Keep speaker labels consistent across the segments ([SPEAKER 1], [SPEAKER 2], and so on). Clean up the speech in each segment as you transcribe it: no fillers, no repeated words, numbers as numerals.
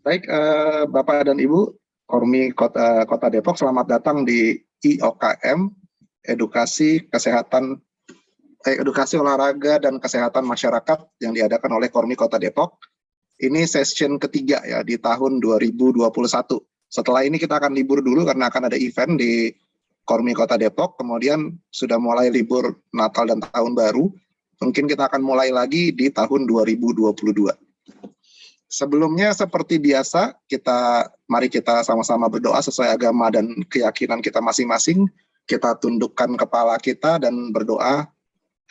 [SPEAKER 1] Baik, Bapak dan Ibu, Kormi Kota Depok, selamat datang di IOKM, Edukasi Olahraga dan Kesehatan Masyarakat yang diadakan oleh Kormi Kota Depok. Ini session ketiga ya di tahun 2021. Setelah ini kita akan libur dulu karena akan ada event di Kormi Kota Depok, kemudian sudah mulai libur Natal dan Tahun Baru. Mungkin kita akan mulai lagi di tahun 2022. Sebelumnya seperti biasa, mari kita sama-sama berdoa sesuai agama dan keyakinan kita masing-masing. Kita tundukkan kepala kita dan berdoa,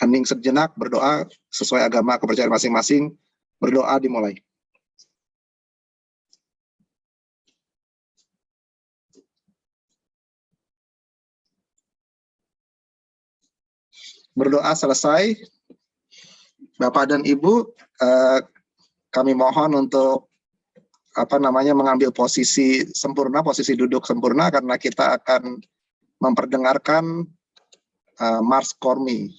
[SPEAKER 1] hening sejenak, berdoa sesuai agama kepercayaan masing-masing. Berdoa dimulai. Berdoa selesai. Bapak dan Ibu, kami mohon untuk mengambil posisi sempurna, posisi duduk sempurna karena kita akan memperdengarkan Mars Kormi.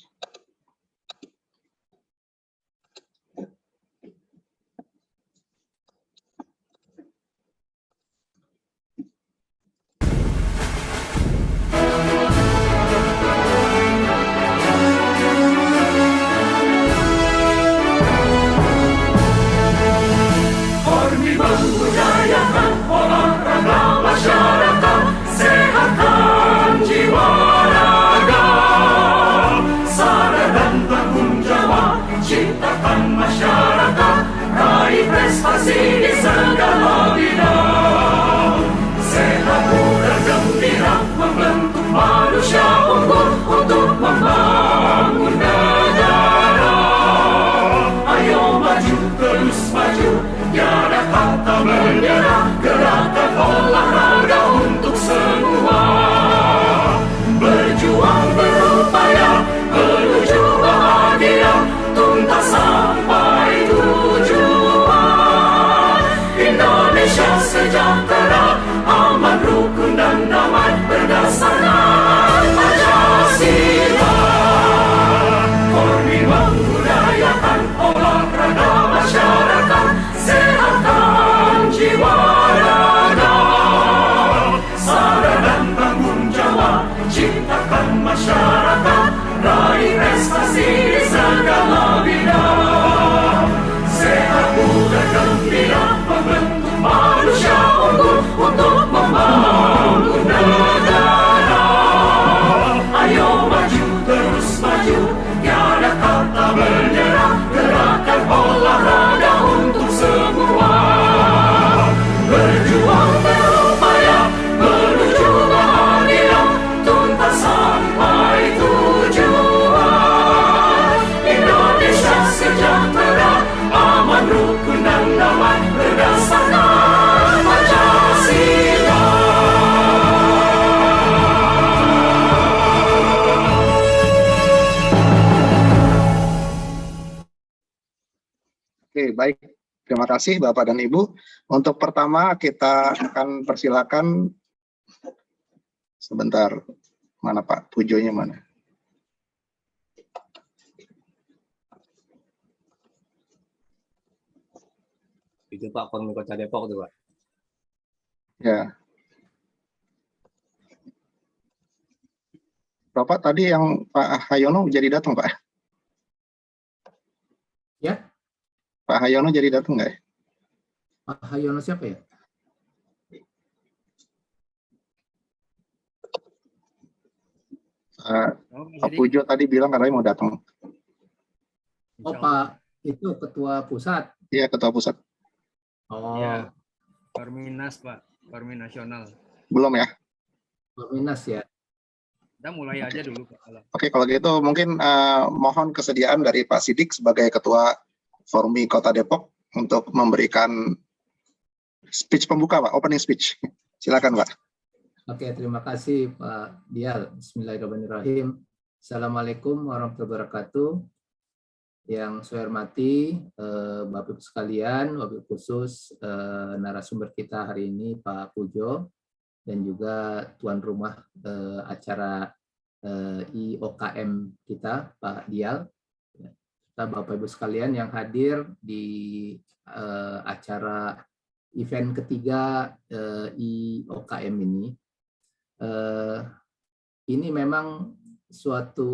[SPEAKER 2] Membudayakan olahraga masyarakat, sehatkan jiwa raga, sadar dan tanggung jawab, ciptakan masyarakat, raih prestasi di segala bidang. Sehat muda gembira, membentuk manusia unggul untuk membangun negara. Ayo maju, terus maju, tiada kata menyerah, gerakan olahraga untuk semua. Berjuang berupaya menuju bahagia, tuntas sampai tujuan. Indonesia sejahtera, aman, rukun dan damai, berdasarkan Pancasila. Kormi membudayakan olahraga masyarakat, sehatkan jiwa raga, sadar dan tanggung jawab, ciptakan masyarakat, raih prestasi di segala bidang. Sehat muda gembira, membentuk manusia unggul untuk membangun negara. Ayo maju, terus maju, tiada kata menyerah, gerakan olahraga untuk semua. Berjuang berupaya menuju bahagia, tuntas sampai tujuan. Indonesia sejahtera, aman, rukun dan damai, berdasarkan Pancasila.
[SPEAKER 1] Oke, baik. Terima kasih Bapak dan Ibu. Untuk pertama kita akan persilakan, sebentar, mana Pak Pujonya mana?
[SPEAKER 3] Itu Pak Kormi Kota Depok tuh Pak.
[SPEAKER 1] Ya. Bapak tadi yang Pak Hayono jadi datang Pak?
[SPEAKER 4] Ya.
[SPEAKER 1] Pak Hayono jadi datang nggak ya?
[SPEAKER 4] Pak Hayono siapa ya?
[SPEAKER 1] Pak Pujo tadi bilang katanya mau datang.
[SPEAKER 4] Oh Pak, itu ketua pusat.
[SPEAKER 1] Iya, ketua pusat.
[SPEAKER 4] Oh.
[SPEAKER 5] Ya, Korminas Pak, Kormi Nasional.
[SPEAKER 1] Belum ya?
[SPEAKER 4] Korminas ya.
[SPEAKER 5] Kita mulai aja dulu Pak.
[SPEAKER 1] Oke, kalau gitu mungkin mohon kesediaan dari Pak Sidik sebagai ketua Kormi Kota Depok untuk memberikan speech pembuka Pak, opening speech. Silakan Pak.
[SPEAKER 4] Oke, terima kasih Pak Dial. Bismillahirrahmanirrahim. Assalamualaikum warahmatullahi wabarakatuh. Yang saya hormati Bapak Ibu sekalian, wabil khusus narasumber kita hari ini Pak Pujo dan juga tuan rumah acara IOKM kita Pak Dial. Bapak Ibu sekalian yang hadir di acara event ketiga IOKM ini memang suatu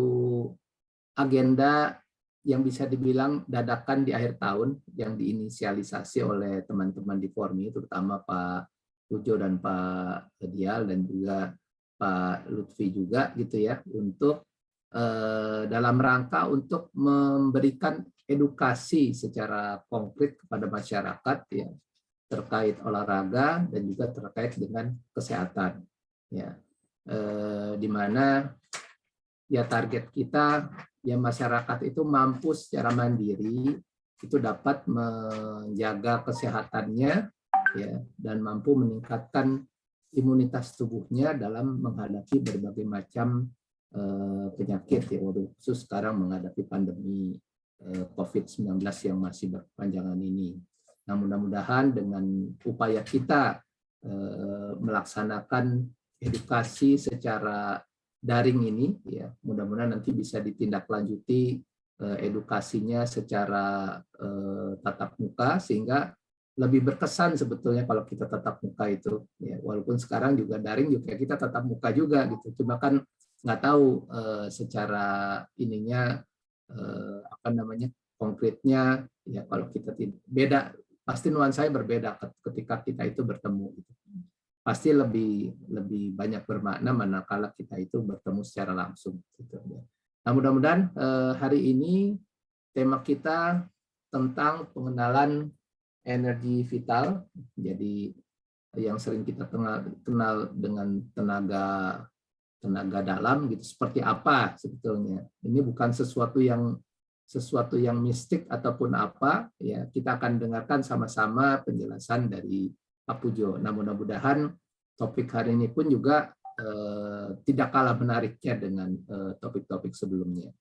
[SPEAKER 4] agenda yang bisa dibilang dadakan di akhir tahun yang diinisialisasi oleh teman-teman di Formi, terutama Pak Pujo dan Pak Dial dan juga Pak Lutfi juga gitu ya, untuk dalam rangka untuk memberikan edukasi secara konkret kepada masyarakat ya terkait olahraga dan juga terkait dengan kesehatan ya, di mana ya target kita ya masyarakat itu mampu secara mandiri itu dapat menjaga kesehatannya ya dan mampu meningkatkan imunitas tubuhnya dalam menghadapi berbagai macam penyakit ya, khusus sekarang menghadapi pandemi COVID-19 yang masih berkepanjangan ini. Nah, mudah-mudahan dengan upaya kita melaksanakan edukasi secara daring ini ya, mudah-mudahan nanti bisa ditindaklanjuti edukasinya secara tatap muka sehingga lebih berkesan sebetulnya kalau kita tatap muka itu ya, walaupun sekarang juga daring juga kita tatap muka juga gitu, cuma kan nggak tahu secara ininya apa namanya konkretnya ya, kalau kita beda pasti nuansanya berbeda ketika kita itu bertemu gitu. Pasti lebih banyak bermakna manakala kita itu bertemu secara langsung gitu ya. Nah, mudah-mudahan hari ini tema kita tentang pengenalan energi vital, jadi yang sering kita kenal dengan tenaga dalam gitu, seperti apa sebetulnya. Ini bukan sesuatu yang mistik ataupun apa ya, kita akan dengarkan sama-sama penjelasan dari Pak Pujo. Nah, mudah-mudahan topik hari ini pun juga tidak kalah menariknya dengan topik-topik sebelumnya.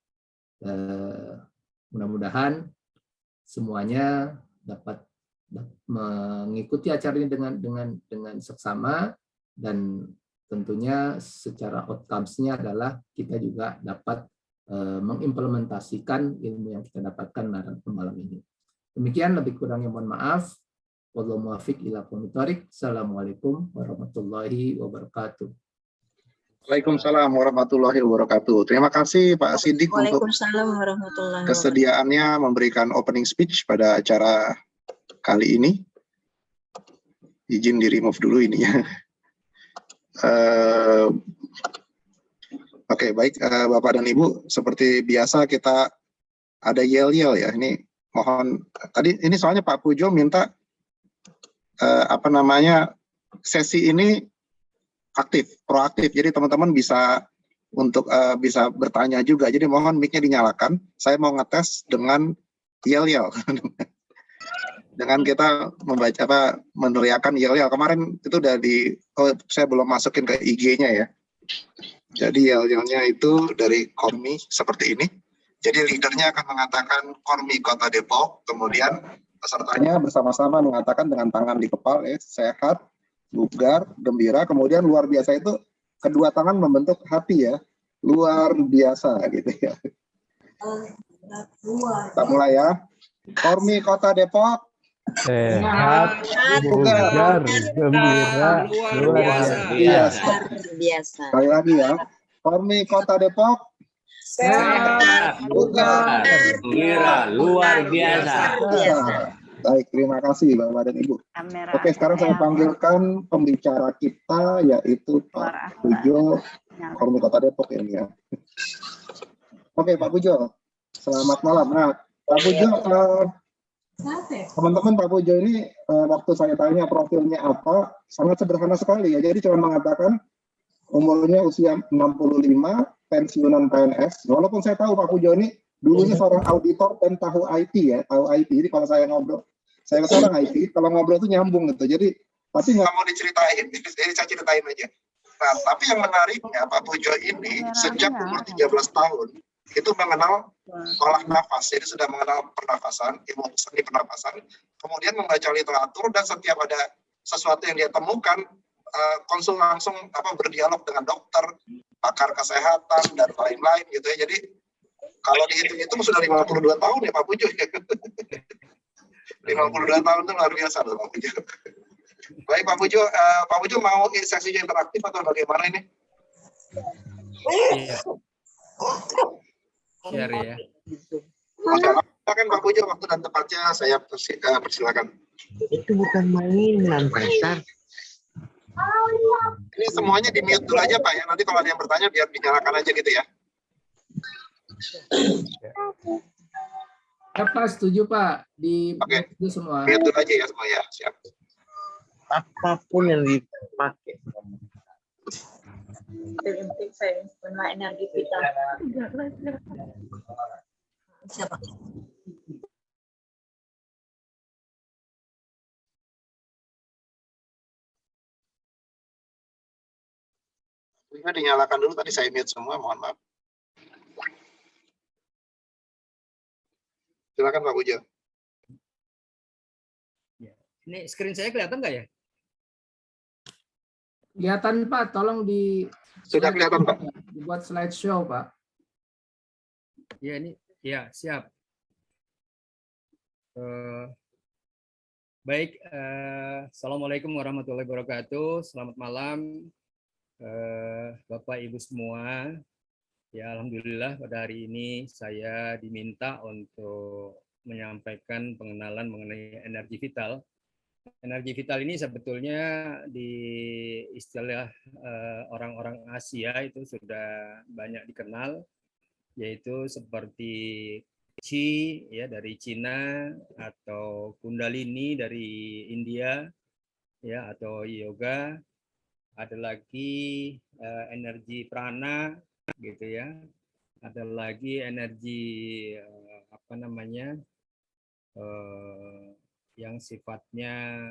[SPEAKER 4] Mudah-mudahan semuanya dapat mengikuti acara ini dengan seksama, dan tentunya secara outcomes-nya adalah kita juga dapat mengimplementasikan ilmu yang kita dapatkan malam ini. Demikian, lebih kurangnya mohon maaf. Wallahu muwaffiq ila aqwamit thoriq. Assalamualaikum warahmatullahi wabarakatuh.
[SPEAKER 1] Waalaikumsalam warahmatullahi wabarakatuh. Terima kasih Pak Siddiq untuk kesediaannya memberikan opening speech pada acara kali ini. Izin di remove dulu ininya. Oke, baik Bapak dan Ibu, seperti biasa kita ada yel-yel ya. Ini mohon, tadi ini soalnya Pak Pujo minta sesi ini proaktif. Jadi teman-teman bisa bisa bertanya juga. Jadi mohon mic-nya dinyalakan. Saya mau ngetes dengan yel-yel. Dengan kita meneriakan yel-yel. Kemarin itu udah saya belum masukin ke IG-nya ya. Jadi yel-yelnya itu dari Kormi seperti ini. Jadi leadernya akan mengatakan Kormi Kota Depok, kemudian pesertanya bersama-sama mengatakan dengan tangan di kepala, sehat, bugar, gembira, kemudian luar biasa itu kedua tangan membentuk hati ya, luar biasa gitu ya. Kita mulai ya. Kormi Kota Depok,
[SPEAKER 6] sehat, bugar, gembira, luar biasa.
[SPEAKER 1] Sekali lagi ya. Kormi Kota Depok,
[SPEAKER 6] Sehat, bugar,
[SPEAKER 3] Gembira, luar biasa.
[SPEAKER 1] Baik, terima kasih Bapak dan Ibu. Oke, sekarang saya panggilkan pembicara kita, yaitu Pak Pujo, Kormi Kota Depok ini ya. Oke, Pak Pujo, selamat malam. Nah, Pak Pujo, teman-teman, Pak Pujo ini waktu saya tanya profilnya apa, sangat sederhana sekali ya. Jadi cuma mengatakan umurnya usia 65, pensiunan PNS. Walaupun saya tahu Pak Pujo ini dulunya seorang auditor dan tahu IT ya, tahu IT. Jadi kalau saya ngobrol, saya seorang IT, kalau ngobrol itu nyambung gitu. Jadi tapi nggak mau diceritain, jadi saya ceritain aja. Nah, tapi yang menariknya Pak Pujo ini sejak umur 13 tahun itu mengenal olah nafas, jadi sudah mengenal pernafasan, ilmu seni pernafasan, kemudian membaca literatur, dan setiap ada sesuatu yang dia temukan, konsul langsung berdialog dengan dokter, pakar kesehatan dan lain-lain gitu ya. Jadi kalau dihitung-hitung sudah 52 tahun ya Pak Pujo ya. 52 tahun itu luar biasa loh Pak Pujo. Baik Pak Pujo mau sesinya interaktif atau bagaimana ini?
[SPEAKER 5] Iya. Share ya.
[SPEAKER 1] Oke, silakan Pak Pujo, waktu dan tempatnya saya persilakan.
[SPEAKER 7] Itu bukan mainan, Pastor.
[SPEAKER 1] Ini semuanya di mute dulu aja Pak ya. Nanti kalau ada yang bertanya biar dinyalakan aja gitu ya.
[SPEAKER 4] Pak, setuju Pak. Di
[SPEAKER 1] Oke.
[SPEAKER 4] itu semua.
[SPEAKER 1] Mute dulu aja ya semua ya. Siap.
[SPEAKER 7] Apapun yang dipakai.
[SPEAKER 6] Penting saya pernah energi kita. Siapa?
[SPEAKER 1] Ini dinyalakan dulu, tadi saya mute semua, mohon maaf. Silakan Pak Pujo.
[SPEAKER 5] Ini screen saya kelihatan nggak ya?
[SPEAKER 4] Kelihatan Pak, tolong di
[SPEAKER 1] Sudah kelihatan Pak.
[SPEAKER 4] dibuat slideshow Pak.
[SPEAKER 5] Ya ini, ya siap. Baik, assalamualaikum warahmatullahi wabarakatuh. Selamat malam, Bapak Ibu semua. Ya, alhamdulillah pada hari ini saya diminta untuk menyampaikan pengenalan mengenai energi vital. Energi vital ini sebetulnya di istilah orang-orang Asia itu sudah banyak dikenal, yaitu seperti Qi ya dari Cina, atau Kundalini dari India ya, atau yoga. Ada lagi energi prana gitu ya. Ada lagi energi apa namanya? Yang sifatnya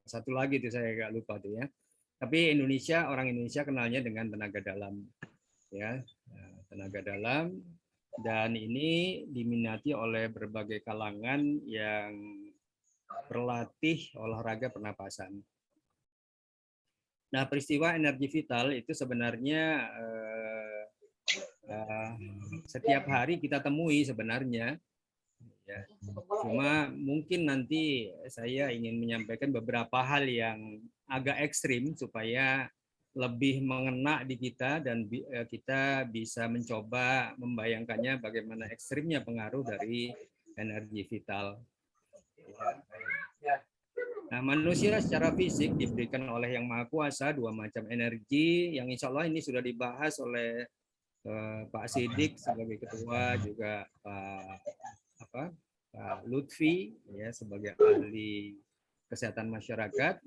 [SPEAKER 5] satu lagi itu saya agak lupa tuh ya. Tapi orang Indonesia kenalnya dengan tenaga dalam ya, tenaga dalam, dan ini diminati oleh berbagai kalangan yang berlatih olahraga pernapasan. Nah, peristiwa energi vital itu sebenarnya setiap hari kita temui sebenarnya. Ya. Cuma mungkin nanti saya ingin menyampaikan beberapa hal yang agak ekstrim supaya lebih mengena di kita dan kita bisa mencoba membayangkannya bagaimana ekstrimnya pengaruh dari energi vital. Nah, manusia secara fisik diberikan oleh Yang Maha Kuasa dua macam energi yang insya Allah ini sudah dibahas oleh Pak Sidik sebagai ketua, juga Pak Lutfi ya sebagai ahli kesehatan masyarakat,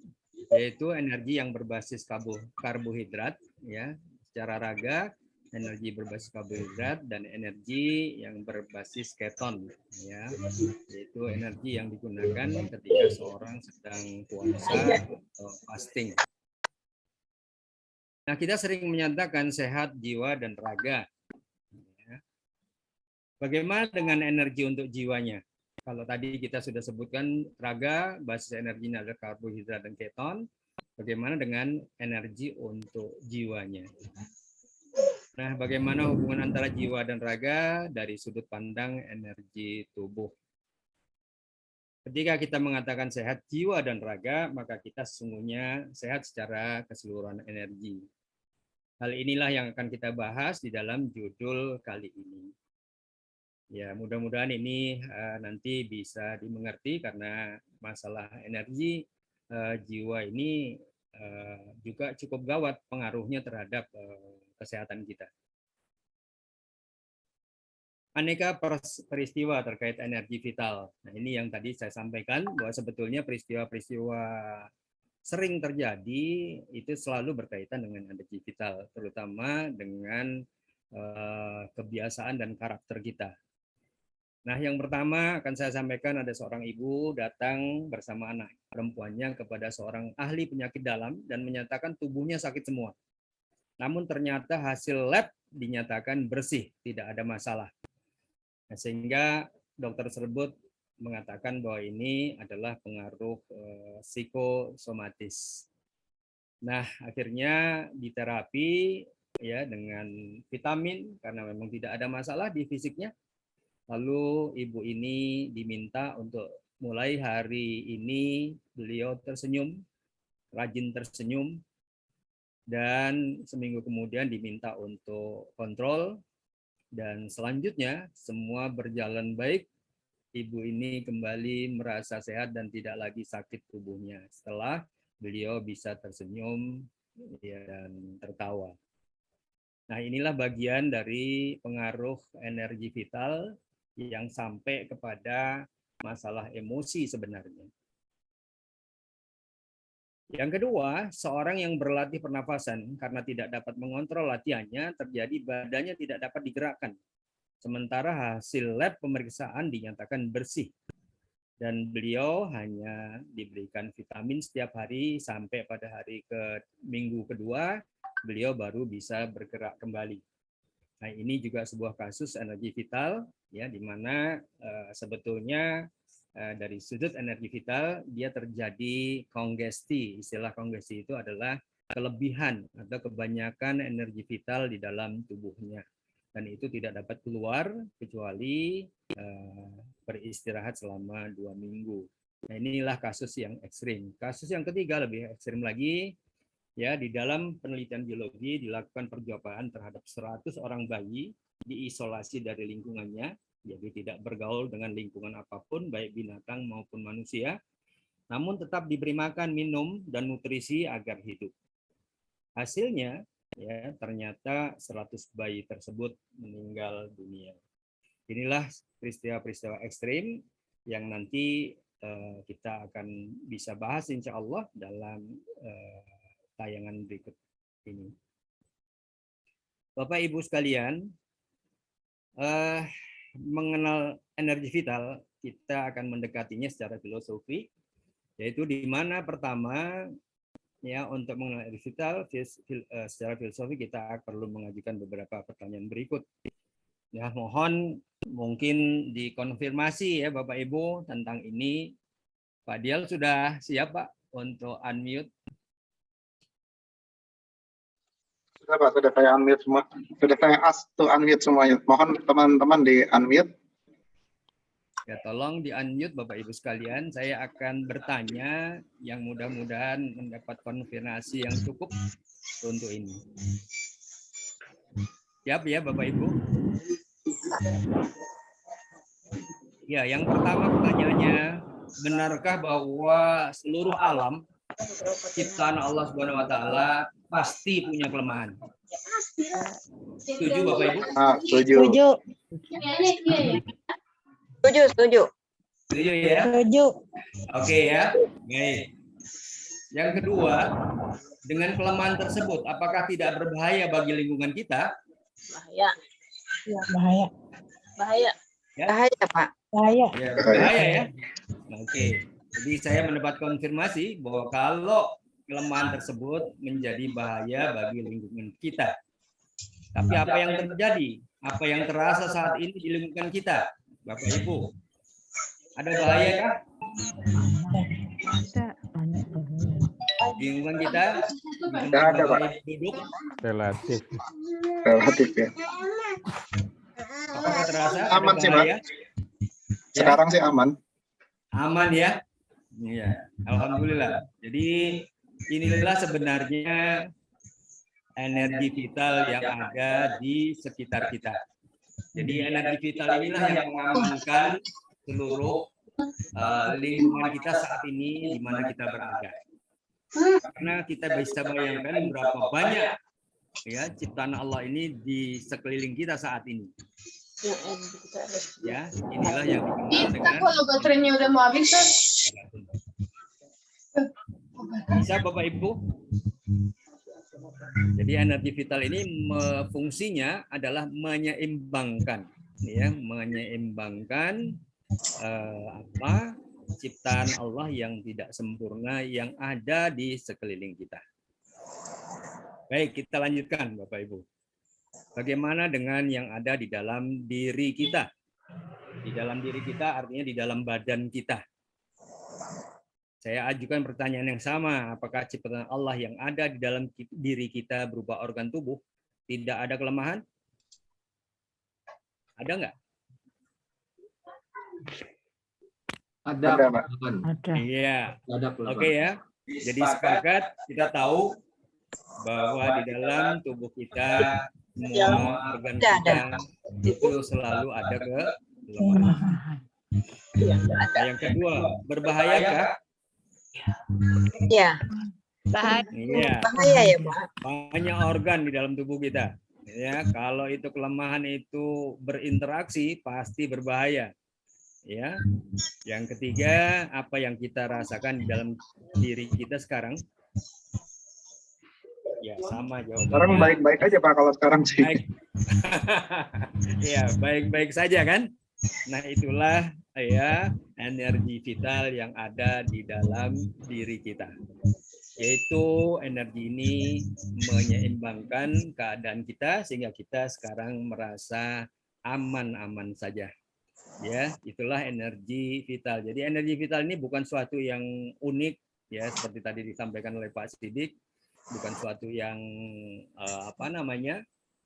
[SPEAKER 5] yaitu energi yang berbasis karbohidrat ya secara raga, energi berbasis karbohidrat, dan energi yang berbasis keton ya, yaitu energi yang digunakan ketika seorang sedang puasa atau fasting. Nah, kita sering menyatakan sehat jiwa dan raga. Bagaimana dengan energi untuk jiwanya? Kalau tadi kita sudah sebutkan raga, basis energinya adalah karbohidrat dan keton. Bagaimana dengan energi untuk jiwanya? Nah, bagaimana hubungan antara jiwa dan raga dari sudut pandang energi tubuh? Ketika kita mengatakan sehat jiwa dan raga, maka kita sesungguhnya sehat secara keseluruhan energi. Hal inilah yang akan kita bahas di dalam judul kali ini. Ya, mudah-mudahan ini nanti bisa dimengerti karena masalah energi jiwa ini juga cukup gawat pengaruhnya terhadap kesehatan kita. Aneka peristiwa terkait energi vital. Nah, ini yang tadi saya sampaikan bahwa sebetulnya peristiwa-peristiwa sering terjadi itu selalu berkaitan dengan energi vital, terutama dengan kebiasaan dan karakter kita. Nah, yang pertama akan saya sampaikan, ada seorang ibu datang bersama anak perempuannya kepada seorang ahli penyakit dalam dan menyatakan tubuhnya sakit semua. Namun ternyata hasil lab dinyatakan bersih, tidak ada masalah. Nah, sehingga dokter tersebut mengatakan bahwa ini adalah pengaruh psikosomatis. Nah, akhirnya diterapi ya dengan vitamin karena memang tidak ada masalah di fisiknya. Lalu ibu ini diminta untuk mulai hari ini beliau tersenyum, rajin tersenyum, dan seminggu kemudian diminta untuk kontrol, dan selanjutnya semua berjalan baik. Ibu ini kembali merasa sehat dan tidak lagi sakit tubuhnya setelah beliau bisa tersenyum ya, dan tertawa. Nah, inilah bagian dari pengaruh energi vital yang sampai kepada masalah emosi sebenarnya. Yang kedua, seorang yang berlatih pernafasan karena tidak dapat mengontrol latihannya, terjadi badannya tidak dapat digerakkan. Sementara hasil lab pemeriksaan dinyatakan bersih. Dan beliau hanya diberikan vitamin setiap hari sampai pada hari minggu kedua, beliau baru bisa bergerak kembali. Nah, ini juga sebuah kasus energi vital, ya, di mana sebetulnya dari sudut energi vital dia terjadi kongesti. Istilah kongesti itu adalah kelebihan atau kebanyakan energi vital di dalam tubuhnya, dan itu tidak dapat keluar kecuali beristirahat selama 2 minggu. Nah, inilah kasus yang ekstrim. Kasus yang ketiga lebih ekstrim lagi, ya, di dalam penelitian biologi dilakukan percobaan terhadap 100 orang bayi, diisolasi dari lingkungannya, jadi tidak bergaul dengan lingkungan apapun, baik binatang maupun manusia, namun tetap diberi makan, minum, dan nutrisi agar hidup. Hasilnya, ya, ternyata 100 bayi tersebut meninggal dunia. Inilah peristiwa-peristiwa ekstrim yang nanti kita akan bisa bahas insya Allah dalam tayangan berikut ini. Bapak Ibu sekalian, mengenal energi vital, kita akan mendekatinya secara filosofi, yaitu di mana pertama, ya, untuk mengenal energi vital secara filosofi kita perlu mengajukan beberapa pertanyaan berikut. Ya, mohon mungkin dikonfirmasi ya Bapak Ibu tentang ini. Pak Dial sudah siap Pak untuk unmute?
[SPEAKER 1] Sudah Pak, sudah saya unmute semua. Sudah saya ask to unmute semuanya. Mohon teman-teman di unmute.
[SPEAKER 5] Ya, tolong di unmute Bapak Ibu sekalian. Saya akan bertanya yang mudah-mudahan mendapat konfirmasi yang cukup untuk ini. Siap ya Bapak Ibu? Ya, yang pertama pertanyaannya, benarkah bahwa seluruh alam ciptaan Allah Subhanahu wa taala pasti punya kelemahan? Setuju Bapak Ibu?
[SPEAKER 1] Setuju.
[SPEAKER 6] Setuju.
[SPEAKER 5] Setuju ya?
[SPEAKER 6] Setuju.
[SPEAKER 5] Oke ya. Baik. Yang kedua, dengan kelemahan tersebut apakah tidak berbahaya bagi lingkungan kita?
[SPEAKER 6] Bahaya.
[SPEAKER 8] Ya, bahaya.
[SPEAKER 6] Bahaya.
[SPEAKER 5] Ya?
[SPEAKER 6] Bahaya, Pak.
[SPEAKER 8] Bahaya.
[SPEAKER 5] Ya, berbahaya ya. Oke. Jadi saya mendapat konfirmasi bahwa kalau kelemahan tersebut menjadi bahaya bagi lingkungan kita. Tapi apa yang terjadi? Apa yang terasa saat ini di lingkungan kita? Bapak Ibu, ada bahaya kah? Di lingkungan kita?
[SPEAKER 1] Tidak ada, Pak.
[SPEAKER 5] Duduk,
[SPEAKER 3] Relatif.
[SPEAKER 1] Relatif ya.
[SPEAKER 5] apakah terasa
[SPEAKER 1] Aman
[SPEAKER 5] ada
[SPEAKER 1] sih, Pak.
[SPEAKER 5] bahaya?
[SPEAKER 1] Sekarang sih aman.
[SPEAKER 5] Aman ya? Iya, alhamdulillah. Jadi inilah sebenarnya energi vital yang ada di sekitar kita. Jadi energi vital inilah yang mengamankan seluruh lingkungan kita saat ini di mana kita berada. Karena kita bisa bayangkan berapa banyak ya ciptaan Allah ini di sekeliling kita saat ini. Ya, inilah yang dikenal dengan
[SPEAKER 8] Kalau baterainya udah mau habis, kan?
[SPEAKER 5] Bisa Bapak Ibu? Jadi energi vital ini fungsinya adalah menyeimbangkan, ya, menyeimbangkan ciptaan Allah yang tidak sempurna yang ada di sekeliling kita. Baik, kita lanjutkan Bapak Ibu. Bagaimana dengan yang ada di dalam diri kita? Di dalam diri kita artinya di dalam badan kita. Saya ajukan pertanyaan yang sama, apakah ciptaan Allah yang ada di dalam diri kita berupa organ tubuh tidak ada kelemahan? Ada nggak?
[SPEAKER 4] Ada
[SPEAKER 1] Ada, Pak.
[SPEAKER 4] kelemahan.
[SPEAKER 8] Ada.
[SPEAKER 5] Iya.
[SPEAKER 4] Ada kelemahan.
[SPEAKER 5] Oke ya. Jadi sepakat kita tahu bahwa di dalam tubuh kita semua organ kita itu selalu ada kelemahan. Nah, yang kedua, berbahayakah?
[SPEAKER 6] Ya,
[SPEAKER 5] Iya,
[SPEAKER 6] bahaya ya Pak.
[SPEAKER 5] banyak organ di dalam tubuh kita. Ya, kalau itu kelemahan itu berinteraksi pasti berbahaya. Ya. Yang ketiga, apa yang kita rasakan di dalam diri kita sekarang? Ya, sama jawabannya.
[SPEAKER 1] Sekarang baik-baik aja Pak kalau sekarang sih.
[SPEAKER 5] Baik. Ya, baik-baik saja kan? Nah, itulah ya energi vital yang ada di dalam diri kita. Yaitu energi ini menyeimbangkan keadaan kita sehingga kita sekarang merasa aman-aman saja. Ya, itulah energi vital. Jadi energi vital ini bukan suatu yang unik ya seperti tadi disampaikan oleh Pak Sidik, bukan suatu yang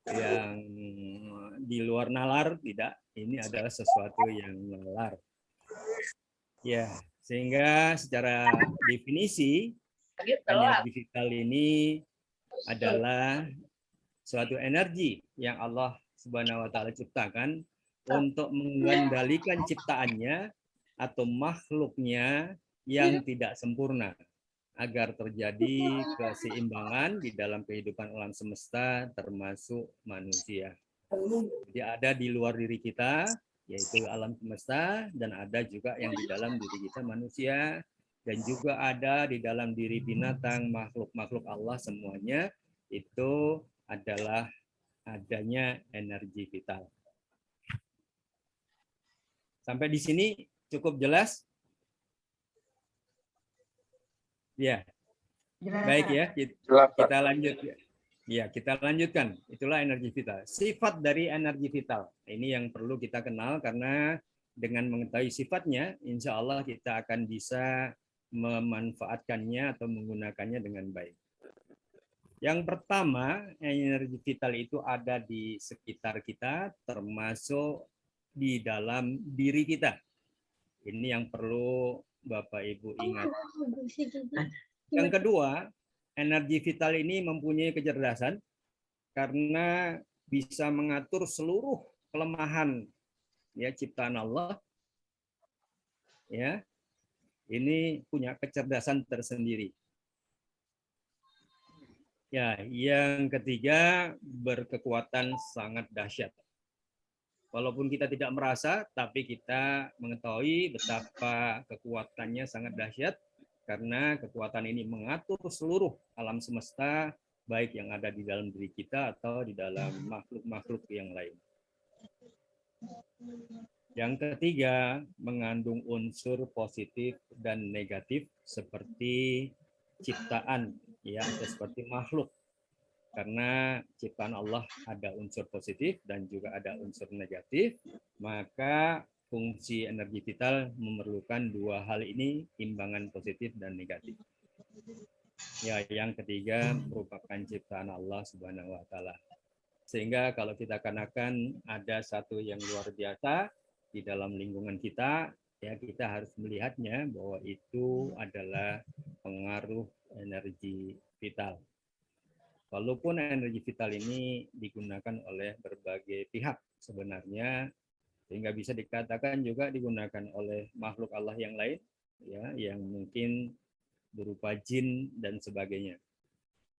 [SPEAKER 5] yang di luar nalar, tidak. Ini adalah sesuatu yang nalar. Ya, sehingga secara definisi energi vital ini adalah suatu energi yang Allah Subhanahu wa taala ciptakan untuk mengendalikan ciptaannya atau makhluknya yang tidak sempurna agar terjadi keseimbangan di dalam kehidupan alam semesta termasuk manusia. Jadi ada di luar diri kita yaitu alam semesta dan ada juga yang di dalam diri kita manusia dan juga ada di dalam diri binatang, makhluk-makhluk Allah semuanya itu adalah adanya energi vital. Sampai di sini cukup jelas? Ya. Baik ya, kita lanjut. Ya, kita lanjutkan. Itulah energi vital. Sifat dari energi vital. Ini yang perlu kita kenal karena dengan mengetahui sifatnya, insya Allah kita akan bisa memanfaatkannya atau menggunakannya dengan baik. Yang pertama, energi vital itu ada di sekitar kita, termasuk di dalam diri kita. Ini yang perlu Bapak Ibu ingat. Yang kedua, energi vital ini mempunyai kecerdasan karena bisa mengatur seluruh kelemahan ya ciptaan Allah. Ya. Ini punya kecerdasan tersendiri. Ya, yang ketiga berkekuatan sangat dahsyat. Walaupun kita tidak merasa, tapi kita mengetahui betapa kekuatannya sangat dahsyat karena kekuatan ini mengatur seluruh alam semesta, baik yang ada di dalam diri kita atau di dalam makhluk-makhluk yang lain. Yang ketiga, mengandung unsur positif dan negatif seperti ciptaan, ya, atau seperti makhluk. Karena ciptaan Allah ada unsur positif dan juga ada unsur negatif, maka fungsi energi vital memerlukan dua hal ini, imbangan positif dan negatif. Ya, yang ketiga merupakan ciptaan Allah Subhanahu wa taala. Sehingga kalau kita katakan ada satu yang luar biasa di dalam lingkungan kita, ya kita harus melihatnya bahwa itu adalah pengaruh energi vital. Walaupun energi vital ini digunakan oleh berbagai pihak sebenarnya, sehingga bisa dikatakan juga digunakan oleh makhluk Allah yang lain, ya, yang mungkin berupa jin dan sebagainya.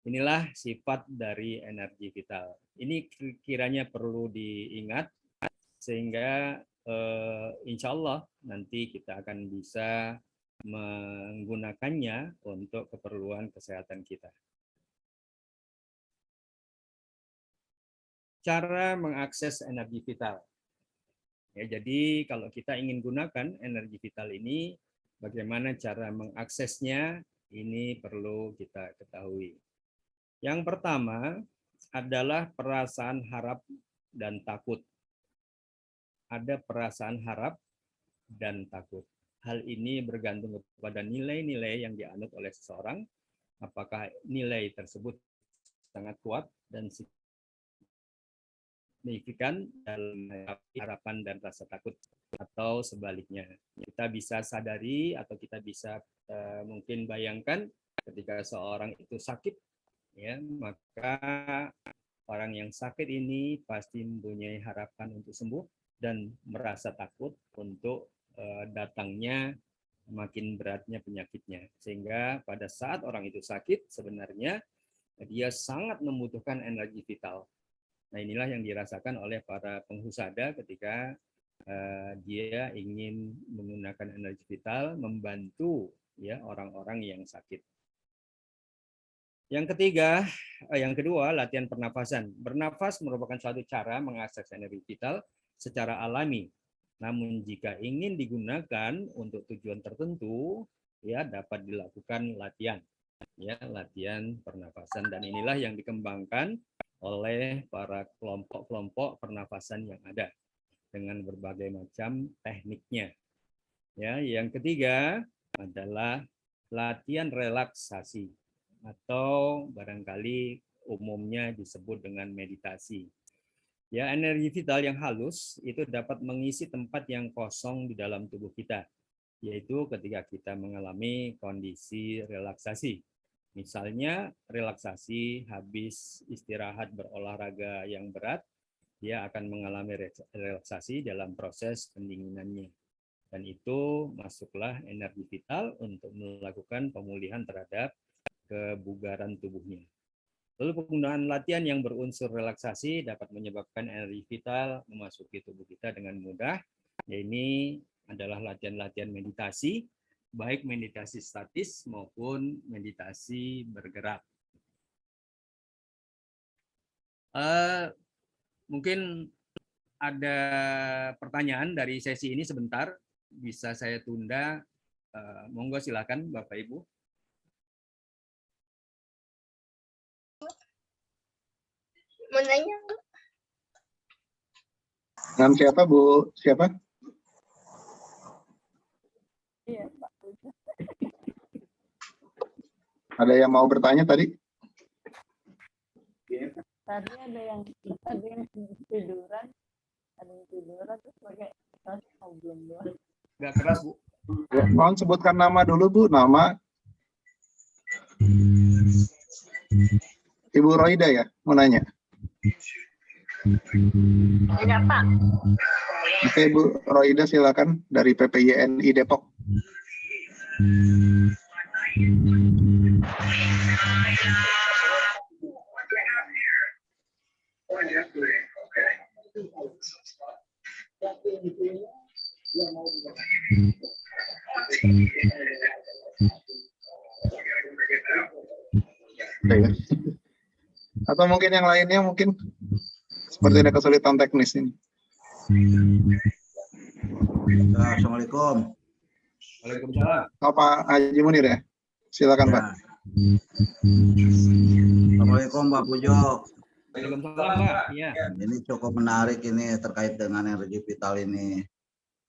[SPEAKER 5] Inilah sifat dari energi vital. Ini kiranya perlu diingat sehingga insya Allah nanti kita akan bisa menggunakannya untuk keperluan kesehatan kita. Cara mengakses energi vital. Ya, jadi kalau kita ingin gunakan energi vital ini, bagaimana cara mengaksesnya, ini perlu kita ketahui. Yang pertama adalah perasaan harap dan takut. Ada perasaan harap dan takut. Hal ini bergantung kepada nilai-nilai yang dianut oleh seseorang, apakah nilai tersebut sangat kuat dan signifikan dalam harapan dan rasa takut atau sebaliknya. Kita bisa sadari atau kita bisa mungkin bayangkan ketika seorang itu sakit, ya, maka orang yang sakit ini pasti mempunyai harapan untuk sembuh dan merasa takut untuk datangnya makin beratnya penyakitnya. Sehingga pada saat orang itu sakit, sebenarnya dia sangat membutuhkan energi vital. Nah, inilah yang dirasakan oleh para penghusada ketika dia ingin menggunakan energi vital membantu ya orang-orang yang sakit. Yang kedua, latihan pernafasan. Bernafas merupakan suatu cara mengakses energi vital secara alami. Namun jika ingin digunakan untuk tujuan tertentu, ya dapat dilakukan latihan, ya latihan pernafasan. Dan inilah yang dikembangkan oleh para kelompok-kelompok pernafasan yang ada dengan berbagai macam tekniknya. Ya, yang ketiga adalah latihan relaksasi atau barangkali umumnya disebut dengan meditasi. Ya, energi vital yang halus itu dapat mengisi tempat yang kosong di dalam tubuh kita, yaitu ketika kita mengalami kondisi relaksasi. Misalnya relaksasi habis istirahat berolahraga yang berat, dia akan mengalami relaksasi dalam proses pendinginannya. Dan itu masuklah energi vital untuk melakukan pemulihan terhadap kebugaran tubuhnya. Lalu penggunaan latihan yang berunsur relaksasi dapat menyebabkan energi vital memasuki tubuh kita dengan mudah. Ya, ini adalah latihan-latihan meditasi, baik meditasi statis maupun meditasi bergerak. Mungkin ada pertanyaan dari sesi ini sebentar, bisa saya tunda. Monggo silakan Bapak Ibu.
[SPEAKER 6] Mau nanya?
[SPEAKER 1] Dengan siapa, Bu? Siapa?
[SPEAKER 8] Iya, Pak.
[SPEAKER 1] Ada yang mau bertanya tadi?
[SPEAKER 8] Tadi ada yang tiduran, terus pakai tas belum doang.
[SPEAKER 5] Agak keras, Bu.
[SPEAKER 1] Ya, mohon sebutkan nama dulu, Bu. Nama Ibu Roida ya, mau nanya.
[SPEAKER 6] Enggak, Pak.
[SPEAKER 1] Oke, Bu Roida silakan dari PPYNI Depok. Atau mungkin yang lainnya mungkin seperti ada kesulitan teknis ini.
[SPEAKER 9] Assalamualaikum.
[SPEAKER 5] Waalaikumsalam.
[SPEAKER 1] Pak Haji Munir ya, silakan Pak.
[SPEAKER 9] Assalamualaikum Pak Pujo.
[SPEAKER 5] Waalaikumsalam Pak. Ya.
[SPEAKER 9] Ini cukup menarik ini terkait dengan energi vital ini.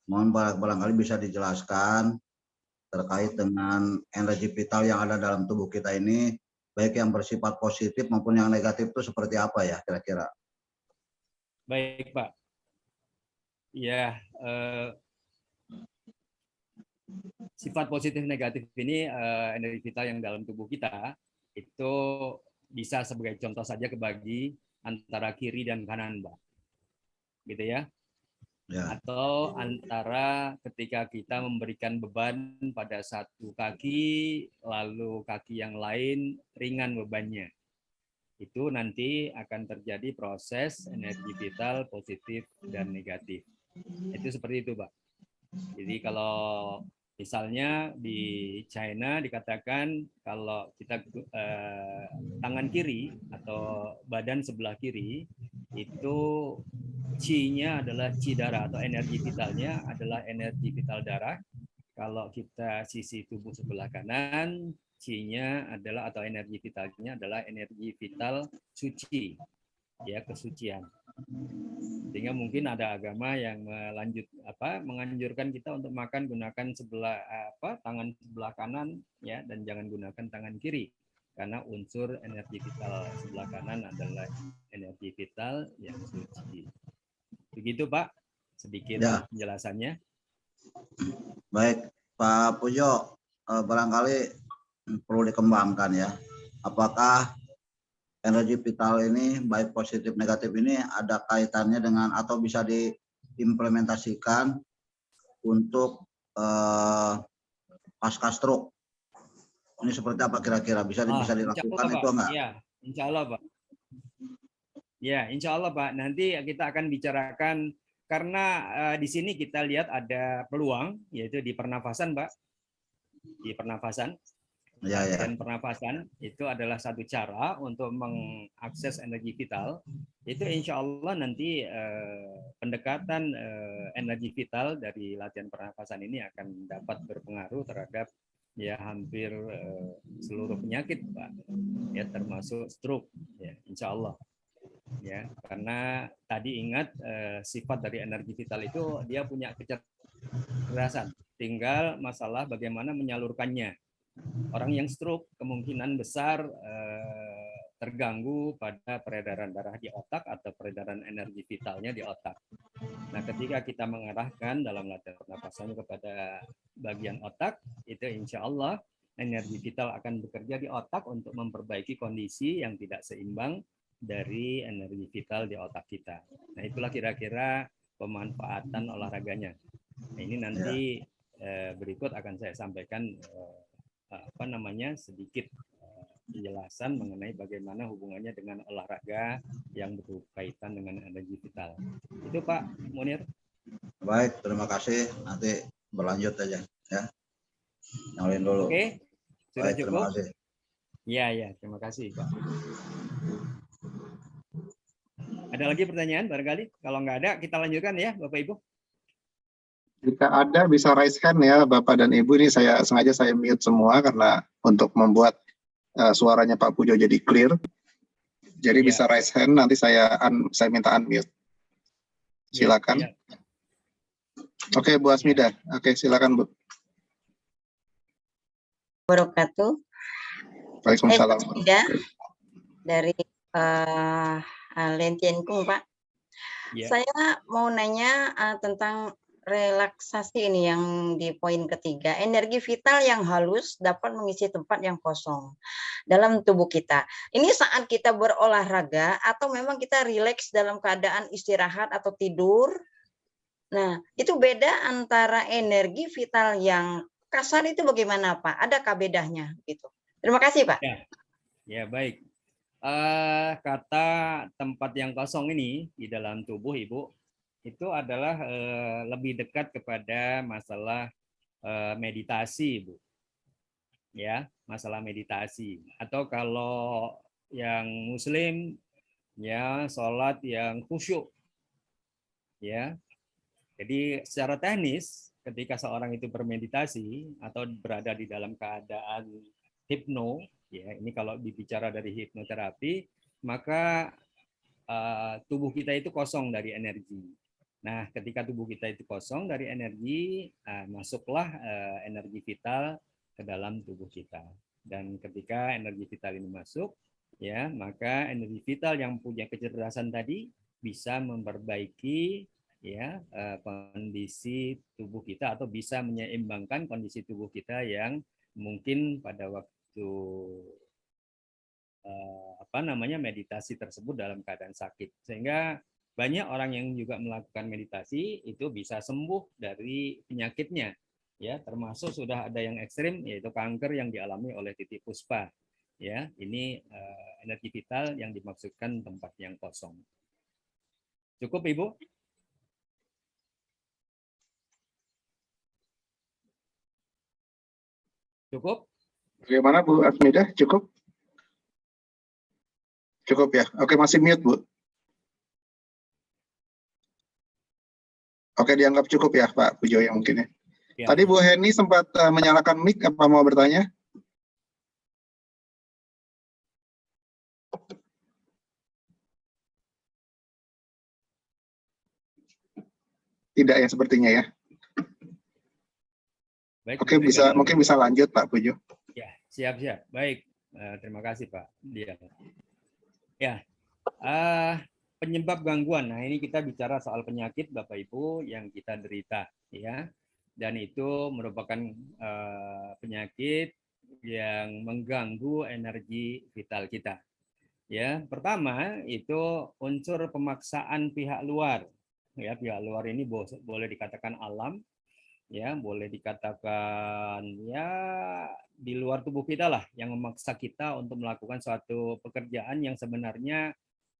[SPEAKER 9] Mohon barangkali bisa dijelaskan terkait dengan energi vital yang ada dalam tubuh kita ini, baik yang bersifat positif maupun yang negatif itu seperti apa ya kira-kira?
[SPEAKER 5] Baik Pak. Ya, sifat positif negatif ini energi vital yang dalam tubuh kita itu bisa sebagai contoh saja kebagi antara kiri dan kanan, Pak. Gitu ya. Ya. Atau antara ketika kita memberikan beban pada satu kaki, lalu kaki yang lain ringan bebannya. Itu nanti akan terjadi proses energi vital positif dan negatif. Itu seperti itu, Pak. Jadi kalau misalnya di China dikatakan kalau kita tangan kiri atau badan sebelah kiri itu Qi-nya adalah Qi darah atau energi vitalnya adalah energi vital darah. Kalau kita sisi tubuh sebelah kanan, Qi-nya adalah atau energi vitalnya adalah energi vital suci, ya kesucian. Sehingga mungkin ada agama yang menganjurkan kita untuk makan gunakan tangan sebelah kanan ya dan jangan gunakan tangan kiri. karena unsur energi vital sebelah kanan adalah energi vital yang suci. Begitu Pak, sedikit
[SPEAKER 9] Ya.
[SPEAKER 5] penjelasannya.
[SPEAKER 9] Baik, Pak Pujo, barangkali perlu dikembangkan ya. Apakah energi vital ini baik positif negatif ini ada kaitannya dengan atau bisa diimplementasikan untuk pasca stroke? Ini seperti apa kira-kira bisa
[SPEAKER 5] Insya
[SPEAKER 9] dilakukan
[SPEAKER 5] Allah,
[SPEAKER 9] itu
[SPEAKER 5] Pak.
[SPEAKER 9] enggak?
[SPEAKER 5] Ya, insya Allah Pak. Ya, insya Allah Pak. Nanti kita akan bicarakan karena di sini kita lihat ada peluang yaitu di pernafasan Pak. Di pernafasan.
[SPEAKER 9] Ya, ya.
[SPEAKER 5] Dan pernafasan itu adalah satu cara untuk mengakses energi vital. Itu insya Allah nanti pendekatan energi vital dari latihan pernafasan ini akan dapat berpengaruh terhadap ya hampir seluruh penyakit Pak, ya termasuk stroke, ya insya Allah. Ya, karena tadi ingat sifat dari energi vital itu dia punya kecerdasan, tinggal masalah bagaimana menyalurkannya. Orang yang stroke kemungkinan besar terganggu pada peredaran darah di otak atau peredaran energi vitalnya di otak. Nah, ketika kita mengarahkan dalam latihan pernapasan kepada bagian otak, itu insya Allah energi vital akan bekerja di otak untuk memperbaiki kondisi yang tidak seimbang dari energi vital di otak kita. Nah, itulah kira-kira pemanfaatan olahraganya. Nah, ini nanti berikut akan saya sampaikan sedikit penjelasan mengenai bagaimana hubungannya dengan olahraga yang berkaitan dengan energi vital. Itu Pak Munir.
[SPEAKER 9] Baik, terima kasih. Nanti berlanjut aja ya. Nyalin dulu.
[SPEAKER 5] Oke, sudah
[SPEAKER 9] Baik,
[SPEAKER 5] cukup?
[SPEAKER 9] terima kasih.
[SPEAKER 5] Ya, terima kasih Pak. Ada lagi pertanyaan barangkali? Kalau nggak ada, kita lanjutkan ya Bapak Ibu.
[SPEAKER 1] Jika ada bisa raise hand ya Bapak dan Ibu. Ini sengaja saya mute semua karena untuk membuat suaranya Pak Pujo jadi clear. Jadi
[SPEAKER 5] Ya.
[SPEAKER 1] bisa raise hand, nanti saya minta unmute. Silakan.
[SPEAKER 5] Ya.
[SPEAKER 1] Oke, Bu Asmida. Oke, silakan Bu.
[SPEAKER 6] Wabarakatuh.
[SPEAKER 1] Waalaikumsalam.
[SPEAKER 6] Dari Lentienku Pak.
[SPEAKER 5] Ya.
[SPEAKER 6] Saya mau nanya tentang relaksasi ini yang di poin ketiga. Energi vital yang halus dapat mengisi tempat yang kosong dalam tubuh kita. Ini saat kita berolahraga atau memang kita rileks dalam keadaan istirahat atau tidur. Nah, itu beda antara energi vital yang kasar itu bagaimana Pak? Adakah bedanya gitu? Terima kasih Pak.
[SPEAKER 5] Ya, baik. Kata tempat yang kosong ini di dalam tubuh Ibu itu adalah lebih dekat kepada masalah meditasi, Bu. Ya, masalah meditasi. Atau kalau yang Muslim, ya sholat yang khusyuk. Ya, jadi secara teknis, ketika seorang itu bermeditasi atau berada di dalam keadaan hipno, ya ini kalau dibicara dari hipnoterapi, maka tubuh kita itu kosong dari energi. Nah, ketika tubuh kita itu kosong dari energi, masuklah energi vital ke dalam tubuh kita. Dan ketika energi vital ini masuk, ya maka energi vital yang punya kecerdasan tadi bisa memperbaiki ya kondisi tubuh kita atau bisa menyeimbangkan kondisi tubuh kita yang mungkin pada waktu meditasi tersebut dalam keadaan sakit. Sehingga banyak orang yang juga melakukan meditasi itu bisa sembuh dari penyakitnya, ya termasuk sudah ada yang ekstrim yaitu kanker yang dialami oleh Titi Puspa. Ya, ini energi vital yang dimaksudkan tempat yang kosong. Cukup Ibu? Cukup?
[SPEAKER 1] Bagaimana Bu Asmida? Cukup? Cukup ya? Oke, masih mute Bu. Oke, dianggap cukup ya Pak Pujo ya mungkin ya.
[SPEAKER 5] Ya.
[SPEAKER 1] Tadi Bu Heni sempat menyalakan mic, apa mau bertanya? Tidak ya sepertinya ya.
[SPEAKER 5] Baik,
[SPEAKER 1] Oke, mungkin bisa lanjut Pak Pujo.
[SPEAKER 5] Ya, siap. Baik. Terima kasih Pak Dian. Ya, penyebab gangguan. Nah, ini kita bicara soal penyakit Bapak Ibu yang kita derita, ya. Dan itu merupakan penyakit yang mengganggu energi vital kita. Ya, pertama itu unsur pemaksaan pihak luar. Ya, pihak luar ini boleh dikatakan alam, ya, boleh dikatakan ya di luar tubuh kita lah yang memaksa kita untuk melakukan suatu pekerjaan yang sebenarnya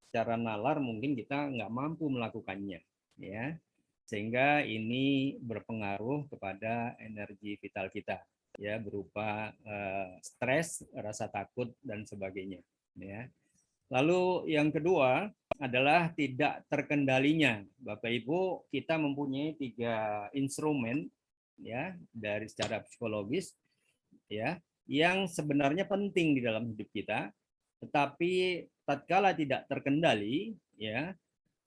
[SPEAKER 5] secara nalar mungkin kita nggak mampu melakukannya, ya, sehingga ini berpengaruh kepada energi vital kita, ya, berupa stres, rasa takut dan sebagainya, ya. Lalu yang kedua adalah tidak terkendalinya. Bapak Ibu, kita mempunyai 3 instrumen, ya, dari secara psikologis, ya, yang sebenarnya penting di dalam hidup kita, tetapi tatkala tidak terkendali, ya,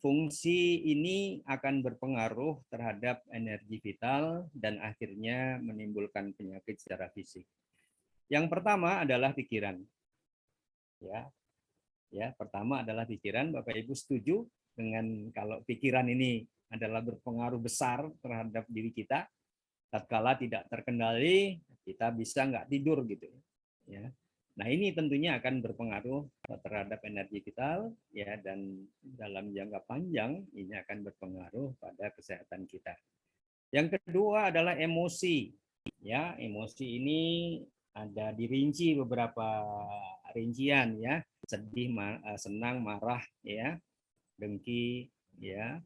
[SPEAKER 5] fungsi ini akan berpengaruh terhadap energi vital dan akhirnya menimbulkan penyakit secara fisik. Yang pertama adalah pikiran. Ya, pertama adalah pikiran. Bapak Ibu setuju dengan kalau pikiran ini adalah berpengaruh besar terhadap diri kita, tatkala tidak terkendali, kita bisa nggak tidur gitu, ya. Nah, ini tentunya akan berpengaruh terhadap energi vital, ya, dan dalam jangka panjang ini akan berpengaruh pada kesehatan kita. Yang kedua adalah emosi, ya. Emosi ini ada dirinci beberapa rincian, ya. Sedih, senang, marah, ya, dengki, ya,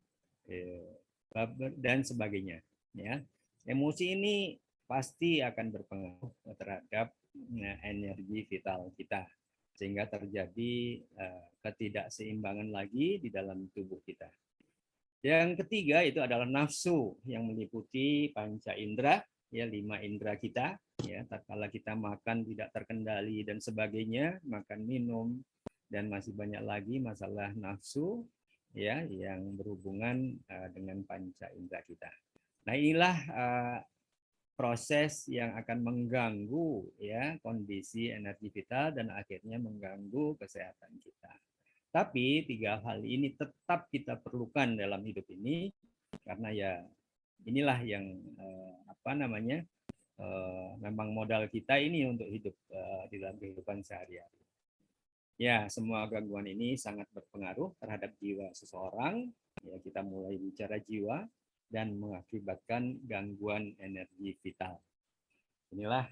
[SPEAKER 5] dan sebagainya, ya. Emosi ini pasti akan berpengaruh terhadap energi vital kita, sehingga terjadi ketidakseimbangan lagi di dalam tubuh kita. Yang ketiga itu adalah nafsu yang meliputi panca indera, ya, 5 indera kita, ya. Tatkala kita makan tidak terkendali dan sebagainya, makan minum dan masih banyak lagi masalah nafsu, ya, yang berhubungan dengan panca indera kita. Nah, inilah proses yang akan mengganggu, ya, kondisi energi vital dan akhirnya mengganggu kesehatan kita. Tapi 3 hal ini tetap kita perlukan dalam hidup ini karena ya inilah yang memang modal kita ini untuk hidup di dalam kehidupan sehari-hari. Ya, semua gangguan ini sangat berpengaruh terhadap jiwa seseorang. Ya, kita mulai bicara jiwa dan mengakibatkan gangguan energi vital. Inilah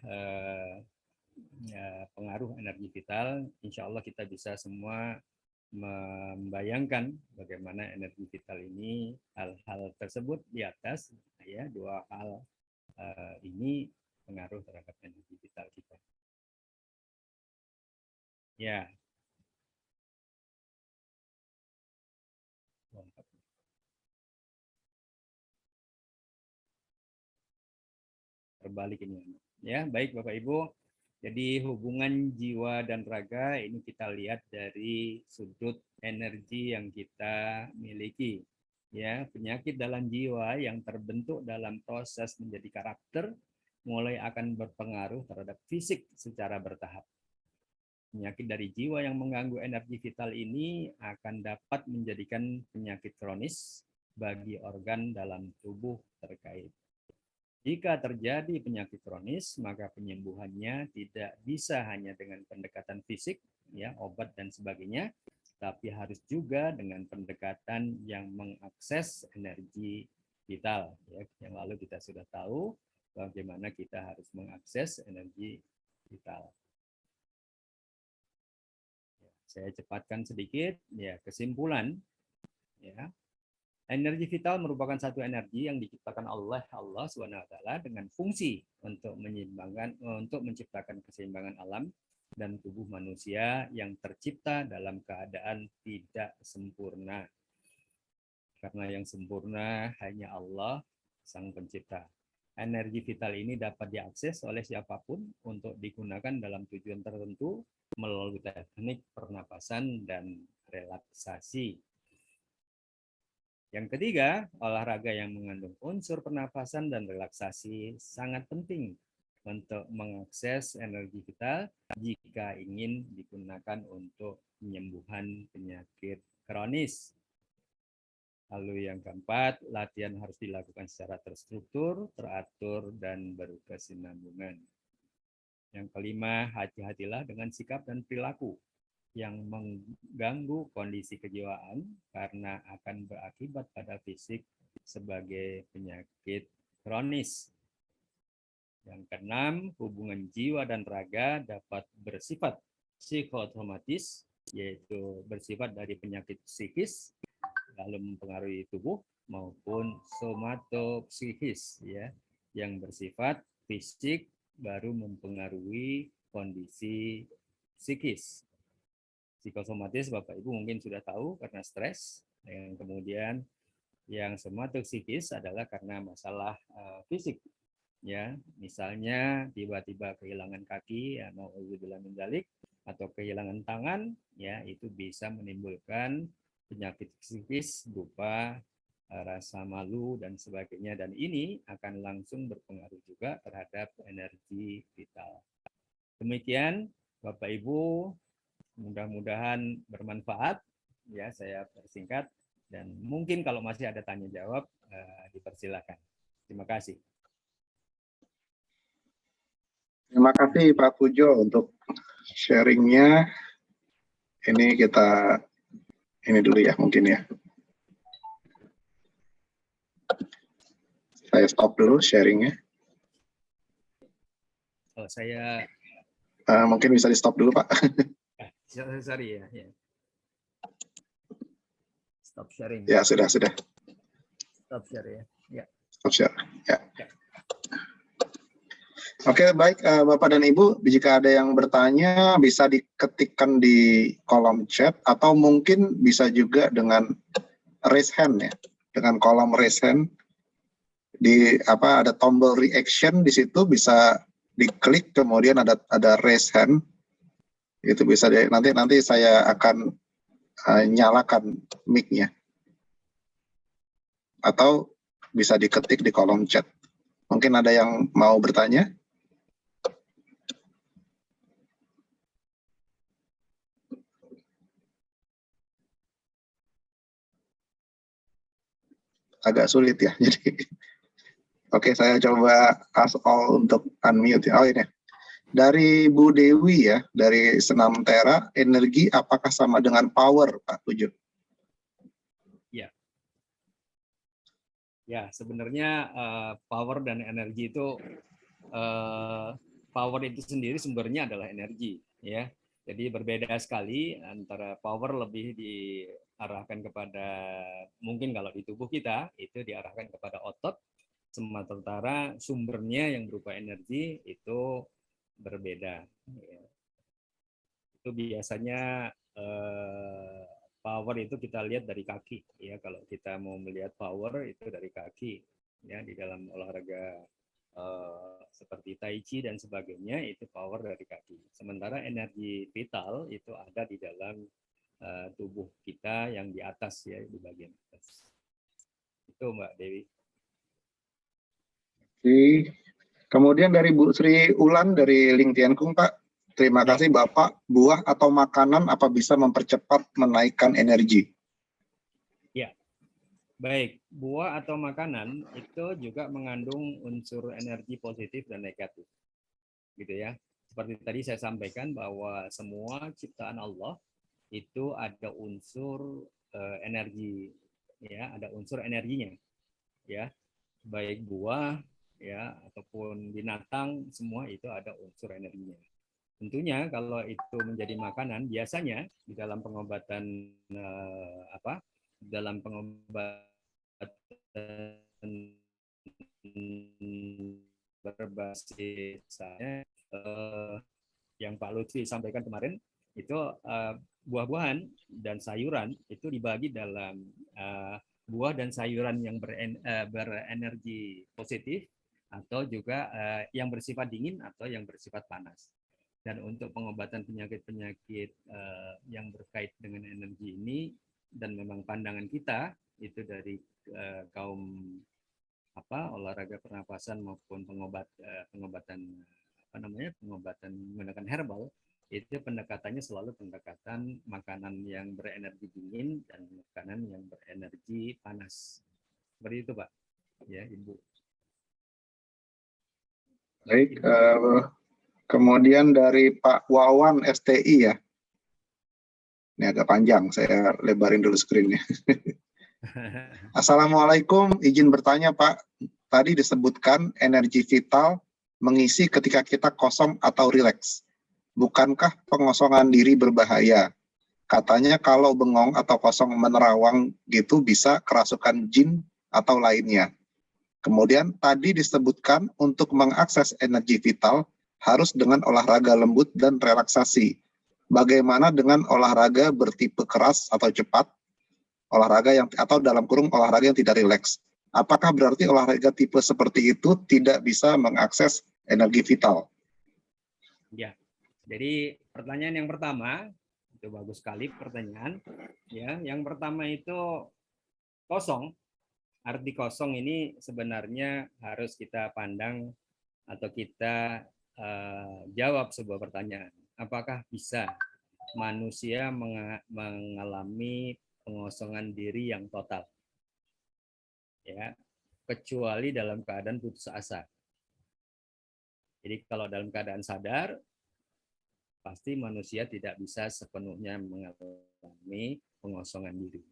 [SPEAKER 5] pengaruh energi vital. Insya Allah kita bisa semua membayangkan bagaimana energi vital ini, hal-hal tersebut di atas, ya, 2 hal ini pengaruh terhadap energi vital kita. Ya. Terbalik ini, ya. Baik Bapak Ibu, jadi hubungan jiwa dan raga ini kita lihat dari sudut energi yang kita miliki, ya. Penyakit dalam jiwa yang terbentuk dalam proses menjadi karakter mulai akan berpengaruh terhadap fisik secara bertahap. Penyakit dari jiwa yang mengganggu energi vital ini akan dapat menjadikan penyakit kronis bagi organ dalam tubuh terkait. Jika terjadi penyakit kronis, maka penyembuhannya tidak bisa hanya dengan pendekatan fisik, ya, obat dan sebagainya, tapi harus juga dengan pendekatan yang mengakses energi vital. Ya, yang lalu kita sudah tahu bagaimana kita harus mengakses energi vital. Ya, saya cepatkan sedikit, ya, kesimpulan, ya. Energi vital merupakan satu energi yang diciptakan Allah SWT dengan fungsi untuk menciptakan keseimbangan alam dan tubuh manusia yang tercipta dalam keadaan tidak sempurna. Karena yang sempurna hanya Allah, Sang Pencipta. Energi vital ini dapat diakses oleh siapapun untuk digunakan dalam tujuan tertentu melalui teknik pernapasan dan relaksasi. Yang ketiga, olahraga yang mengandung unsur pernapasan dan relaksasi sangat penting untuk mengakses energi vital jika ingin digunakan untuk penyembuhan penyakit kronis. Lalu yang keempat, latihan harus dilakukan secara terstruktur, teratur, dan berkesinambungan. Yang kelima, hati-hatilah dengan sikap dan perilaku yang mengganggu kondisi kejiwaan karena akan berakibat pada fisik sebagai penyakit kronis. Yang keenam, hubungan jiwa dan raga dapat bersifat psikosomatis, yaitu bersifat dari penyakit psikis, lalu mempengaruhi tubuh, maupun somatopsikis, ya, yang bersifat fisik baru mempengaruhi kondisi psikis. Psikosomatis Bapak Ibu mungkin sudah tahu karena stres, yang kemudian yang somatopsikis adalah karena masalah fisik. Ya, misalnya tiba-tiba kehilangan kaki, ya, nauzubillah min dzalik, atau kehilangan tangan, ya, itu bisa menimbulkan penyakit psikis berupa rasa malu dan sebagainya, dan ini akan langsung berpengaruh juga terhadap energi vital. Demikian Bapak Ibu, mudah-mudahan bermanfaat, ya, saya persingkat, dan mungkin kalau masih ada tanya jawab dipersilakan. Terima kasih.
[SPEAKER 1] Terima kasih Pak Pujo untuk sharingnya. Ini kita ini dulu ya mungkin ya. Saya stop dulu sharingnya.
[SPEAKER 5] Oh, saya
[SPEAKER 1] mungkin bisa di stop dulu Pak.
[SPEAKER 5] Sorry ya. Stop sharing.
[SPEAKER 1] Ya sudah.
[SPEAKER 5] Stop share ya. Ya.
[SPEAKER 1] Stop share. Ya. Oke, baik Bapak dan Ibu, jika ada yang bertanya bisa diketikkan di kolom chat atau mungkin bisa juga dengan raise hand ya. Dengan kolom raise hand di ada tombol reaction di situ bisa diklik, kemudian ada raise hand. Itu bisa nanti saya akan nyalakan mic-nya. Atau bisa diketik di kolom chat. Mungkin ada yang mau bertanya? Agak sulit ya, jadi oke, saya coba ask all untuk unmute. Oh ini dari Bu Dewi ya, dari Senam Tera, energi apakah sama dengan power Pak Pujo?
[SPEAKER 5] Ya, sebenarnya power dan energi itu power itu sendiri sumbernya adalah energi, ya. Jadi berbeda sekali antara power lebih diarahkan kepada, mungkin kalau di tubuh kita itu diarahkan kepada otot, sementara sumbernya yang berupa energi itu berbeda. Itu biasanya power itu kita lihat dari kaki, ya. Kalau kita mau melihat power itu dari kaki, ya, di dalam olahraga seperti tai chi dan sebagainya itu power dari kaki. Sementara energi vital itu ada di dalam tubuh kita yang di atas, ya, di bagian atas. Itu Mbak Dewi.
[SPEAKER 1] Kemudian dari Bu Sri Ulan dari Ling Tiankung Pak, terima kasih Bapak. Buah atau makanan apa bisa mempercepat menaikkan energi?
[SPEAKER 5] Ya, baik. Buah atau makanan itu juga mengandung unsur energi positif dan negatif, gitu ya. Seperti tadi saya sampaikan bahwa semua ciptaan Allah itu ada unsur energi, ya, ada unsur energinya, ya. Baik buah, ya, ataupun binatang, semua itu ada unsur energinya. Tentunya kalau itu menjadi makanan, biasanya di dalam pengobatan dalam pengobatan berbasis yang Pak Lutfi sampaikan kemarin itu buah-buahan dan sayuran itu dibagi dalam buah dan sayuran yang berenergi positif atau juga yang bersifat dingin atau yang bersifat panas. Dan untuk pengobatan penyakit-penyakit yang berkait dengan energi ini, dan memang pandangan kita itu dari kaum olahraga pernapasan maupun pengobatan pengobatan menggunakan herbal, itu pendekatannya selalu pendekatan makanan yang berenergi dingin dan makanan yang berenergi panas. Seperti itu, Pak. Ya, Ibu.
[SPEAKER 1] Baik, kemudian dari Pak Wawan STI ya. Ini agak panjang, saya lebarin dulu screen-nya. Assalamualaikum, izin bertanya Pak. Tadi disebutkan energi vital mengisi ketika kita kosong atau rileks. Bukankah pengosongan diri berbahaya? Katanya kalau bengong atau kosong menerawang gitu bisa kerasukan jin atau lainnya. Kemudian tadi disebutkan untuk mengakses energi vital harus dengan olahraga lembut dan relaksasi. Bagaimana dengan olahraga bertipe keras atau cepat? Olahraga yang atau dalam kurung olahraga yang tidak rileks. Apakah berarti olahraga tipe seperti itu tidak bisa mengakses energi vital?
[SPEAKER 5] Ya. Jadi pertanyaan yang pertama, itu bagus sekali pertanyaan. Ya, yang pertama itu kosong. Arti kosong ini sebenarnya harus kita pandang atau kita jawab sebuah pertanyaan. Apakah bisa manusia mengalami pengosongan diri yang total? Ya, kecuali dalam keadaan putus asa. Jadi kalau dalam keadaan sadar, pasti manusia tidak bisa sepenuhnya mengalami pengosongan diri.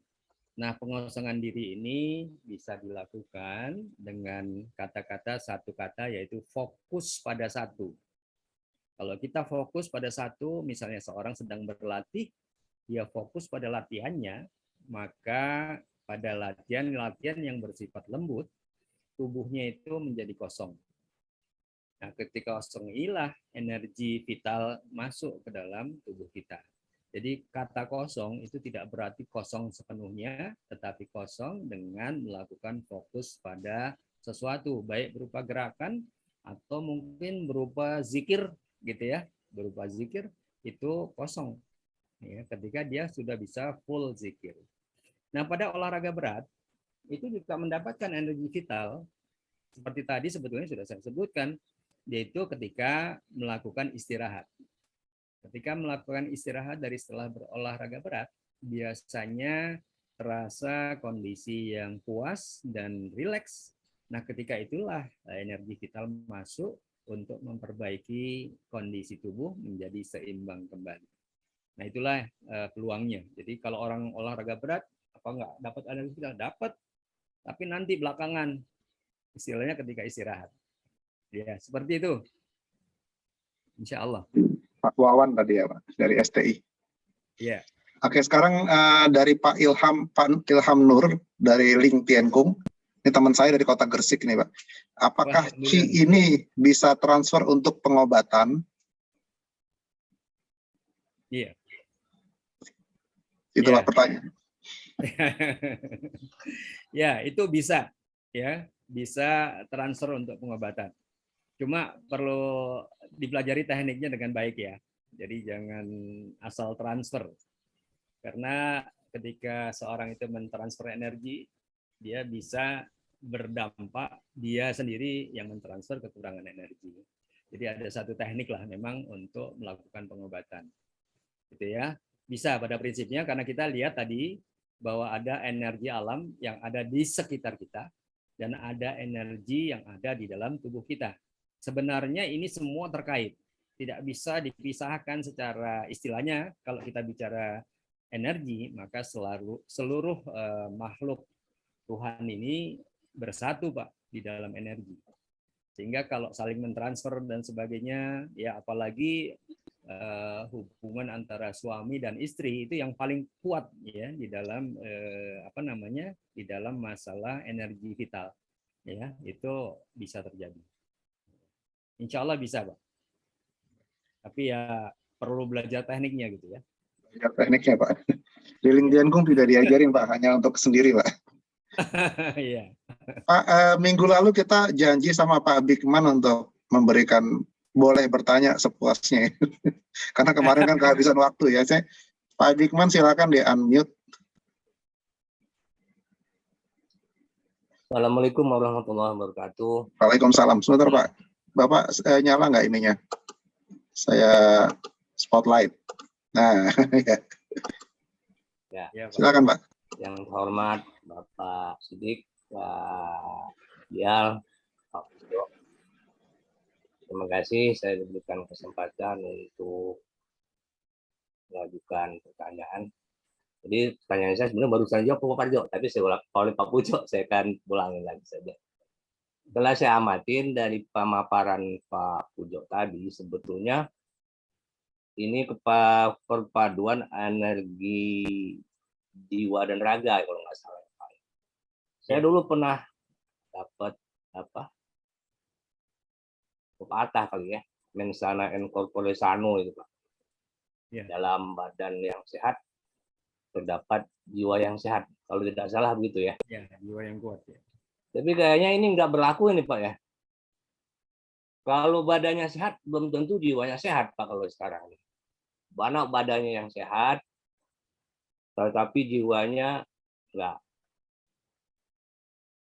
[SPEAKER 5] Nah, pengosongan diri ini bisa dilakukan dengan kata-kata satu kata, yaitu fokus pada satu. Kalau kita fokus pada satu, misalnya seorang sedang berlatih, dia fokus pada latihannya, maka pada latihan yang bersifat lembut, tubuhnya itu menjadi kosong. Nah, ketika kosong inilah energi vital masuk ke dalam tubuh kita. Jadi kata kosong itu tidak berarti kosong sepenuhnya, tetapi kosong dengan melakukan fokus pada sesuatu, baik berupa gerakan atau mungkin berupa zikir, gitu ya. Berupa zikir itu kosong. Ya, ketika dia sudah bisa full zikir. Nah, pada olahraga berat itu juga mendapatkan energi vital. Seperti tadi sebetulnya sudah saya sebutkan, yaitu ketika melakukan istirahat. Ketika melakukan istirahat dari setelah berolahraga berat, biasanya terasa kondisi yang puas dan rileks. Nah, ketika itulah energi vital masuk untuk memperbaiki kondisi tubuh menjadi seimbang kembali. Nah, itulah peluangnya. Jadi kalau orang olahraga berat, apa enggak dapat energi vital? Dapat, tapi nanti belakangan, istilahnya ketika istirahat. Ya, seperti itu. Insya Allah.
[SPEAKER 1] Pak Wawan tadi ya, Pak, dari STI.
[SPEAKER 5] Ya.
[SPEAKER 1] Oke, sekarang dari Pak Ilham Nur dari Ling Tienkung. Ini teman saya dari Kota Gresik nih, Pak. Apakah Qi ini bisa transfer untuk pengobatan?
[SPEAKER 5] Iya.
[SPEAKER 1] Itulah pertanyaan.
[SPEAKER 5] Ya, itu bisa, ya, bisa transfer untuk pengobatan. Cuma perlu dipelajari tekniknya dengan baik ya. Jadi jangan asal transfer. Karena ketika seorang itu mentransfer energi, dia bisa berdampak dia sendiri yang mentransfer kekurangan energi. Jadi ada satu teknik lah memang untuk melakukan pengobatan. Gitu ya. Bisa pada prinsipnya karena kita lihat tadi bahwa ada energi alam yang ada di sekitar kita dan ada energi yang ada di dalam tubuh kita. Sebenarnya ini semua terkait, tidak bisa dipisahkan secara istilahnya. Kalau kita bicara energi, maka seluruh makhluk Tuhan ini bersatu, Pak, di dalam energi. Sehingga kalau saling mentransfer dan sebagainya, ya apalagi hubungan antara suami dan istri itu yang paling kuat ya di dalam di dalam masalah energi vital, ya itu bisa terjadi. Insya Allah bisa, Pak. Tapi ya perlu belajar tekniknya gitu ya.
[SPEAKER 1] Belajar tekniknya, Pak. Di Ling Tienkung tidak diajarin, Pak, hanya untuk sendiri, Pak.
[SPEAKER 5] Iya.
[SPEAKER 1] Pak, minggu lalu kita janji sama Pak Bigman untuk memberikan boleh bertanya sepuasnya. Karena kemarin kan kehabisan waktu ya. Pak Bigman silakan di unmute.
[SPEAKER 3] Assalamualaikum warahmatullahi wabarakatuh.
[SPEAKER 1] Waalaikumsalam. Sebentar Pak, Bapak nyala nggak ininya? Saya spotlight. Nah, ya.
[SPEAKER 3] Ya,
[SPEAKER 5] Ya, Pak.
[SPEAKER 1] Silakan Pak.
[SPEAKER 3] yang terhormat Bapak Sidik, Pak Dial, Pak Pujo. Terima kasih saya diberikan kesempatan untuk mengajukan pertanyaan. Jadi pertanyaan saya sebenarnya baru saja Pak Parjo, tapi saya ulang oleh Pak Pujo, saya akan ulangin lagi saja. Setelah saya amatin dari pemaparan Pak Pujo tadi, sebetulnya ini perpaduan energi jiwa dan raga kalau nggak salah. Saya dulu pernah dapat apa pepatah kali ya, mens sana in corpore sano itu Pak.
[SPEAKER 5] Ya.
[SPEAKER 3] Dalam badan yang sehat terdapat jiwa yang sehat, kalau tidak salah begitu ya.
[SPEAKER 5] Ya, jiwa yang kuat ya.
[SPEAKER 3] Tapi kayaknya ini nggak berlaku ini Pak ya. Kalau badannya sehat belum tentu jiwanya sehat Pak kalau sekarang. Banyak badannya yang sehat, tetapi jiwanya enggak.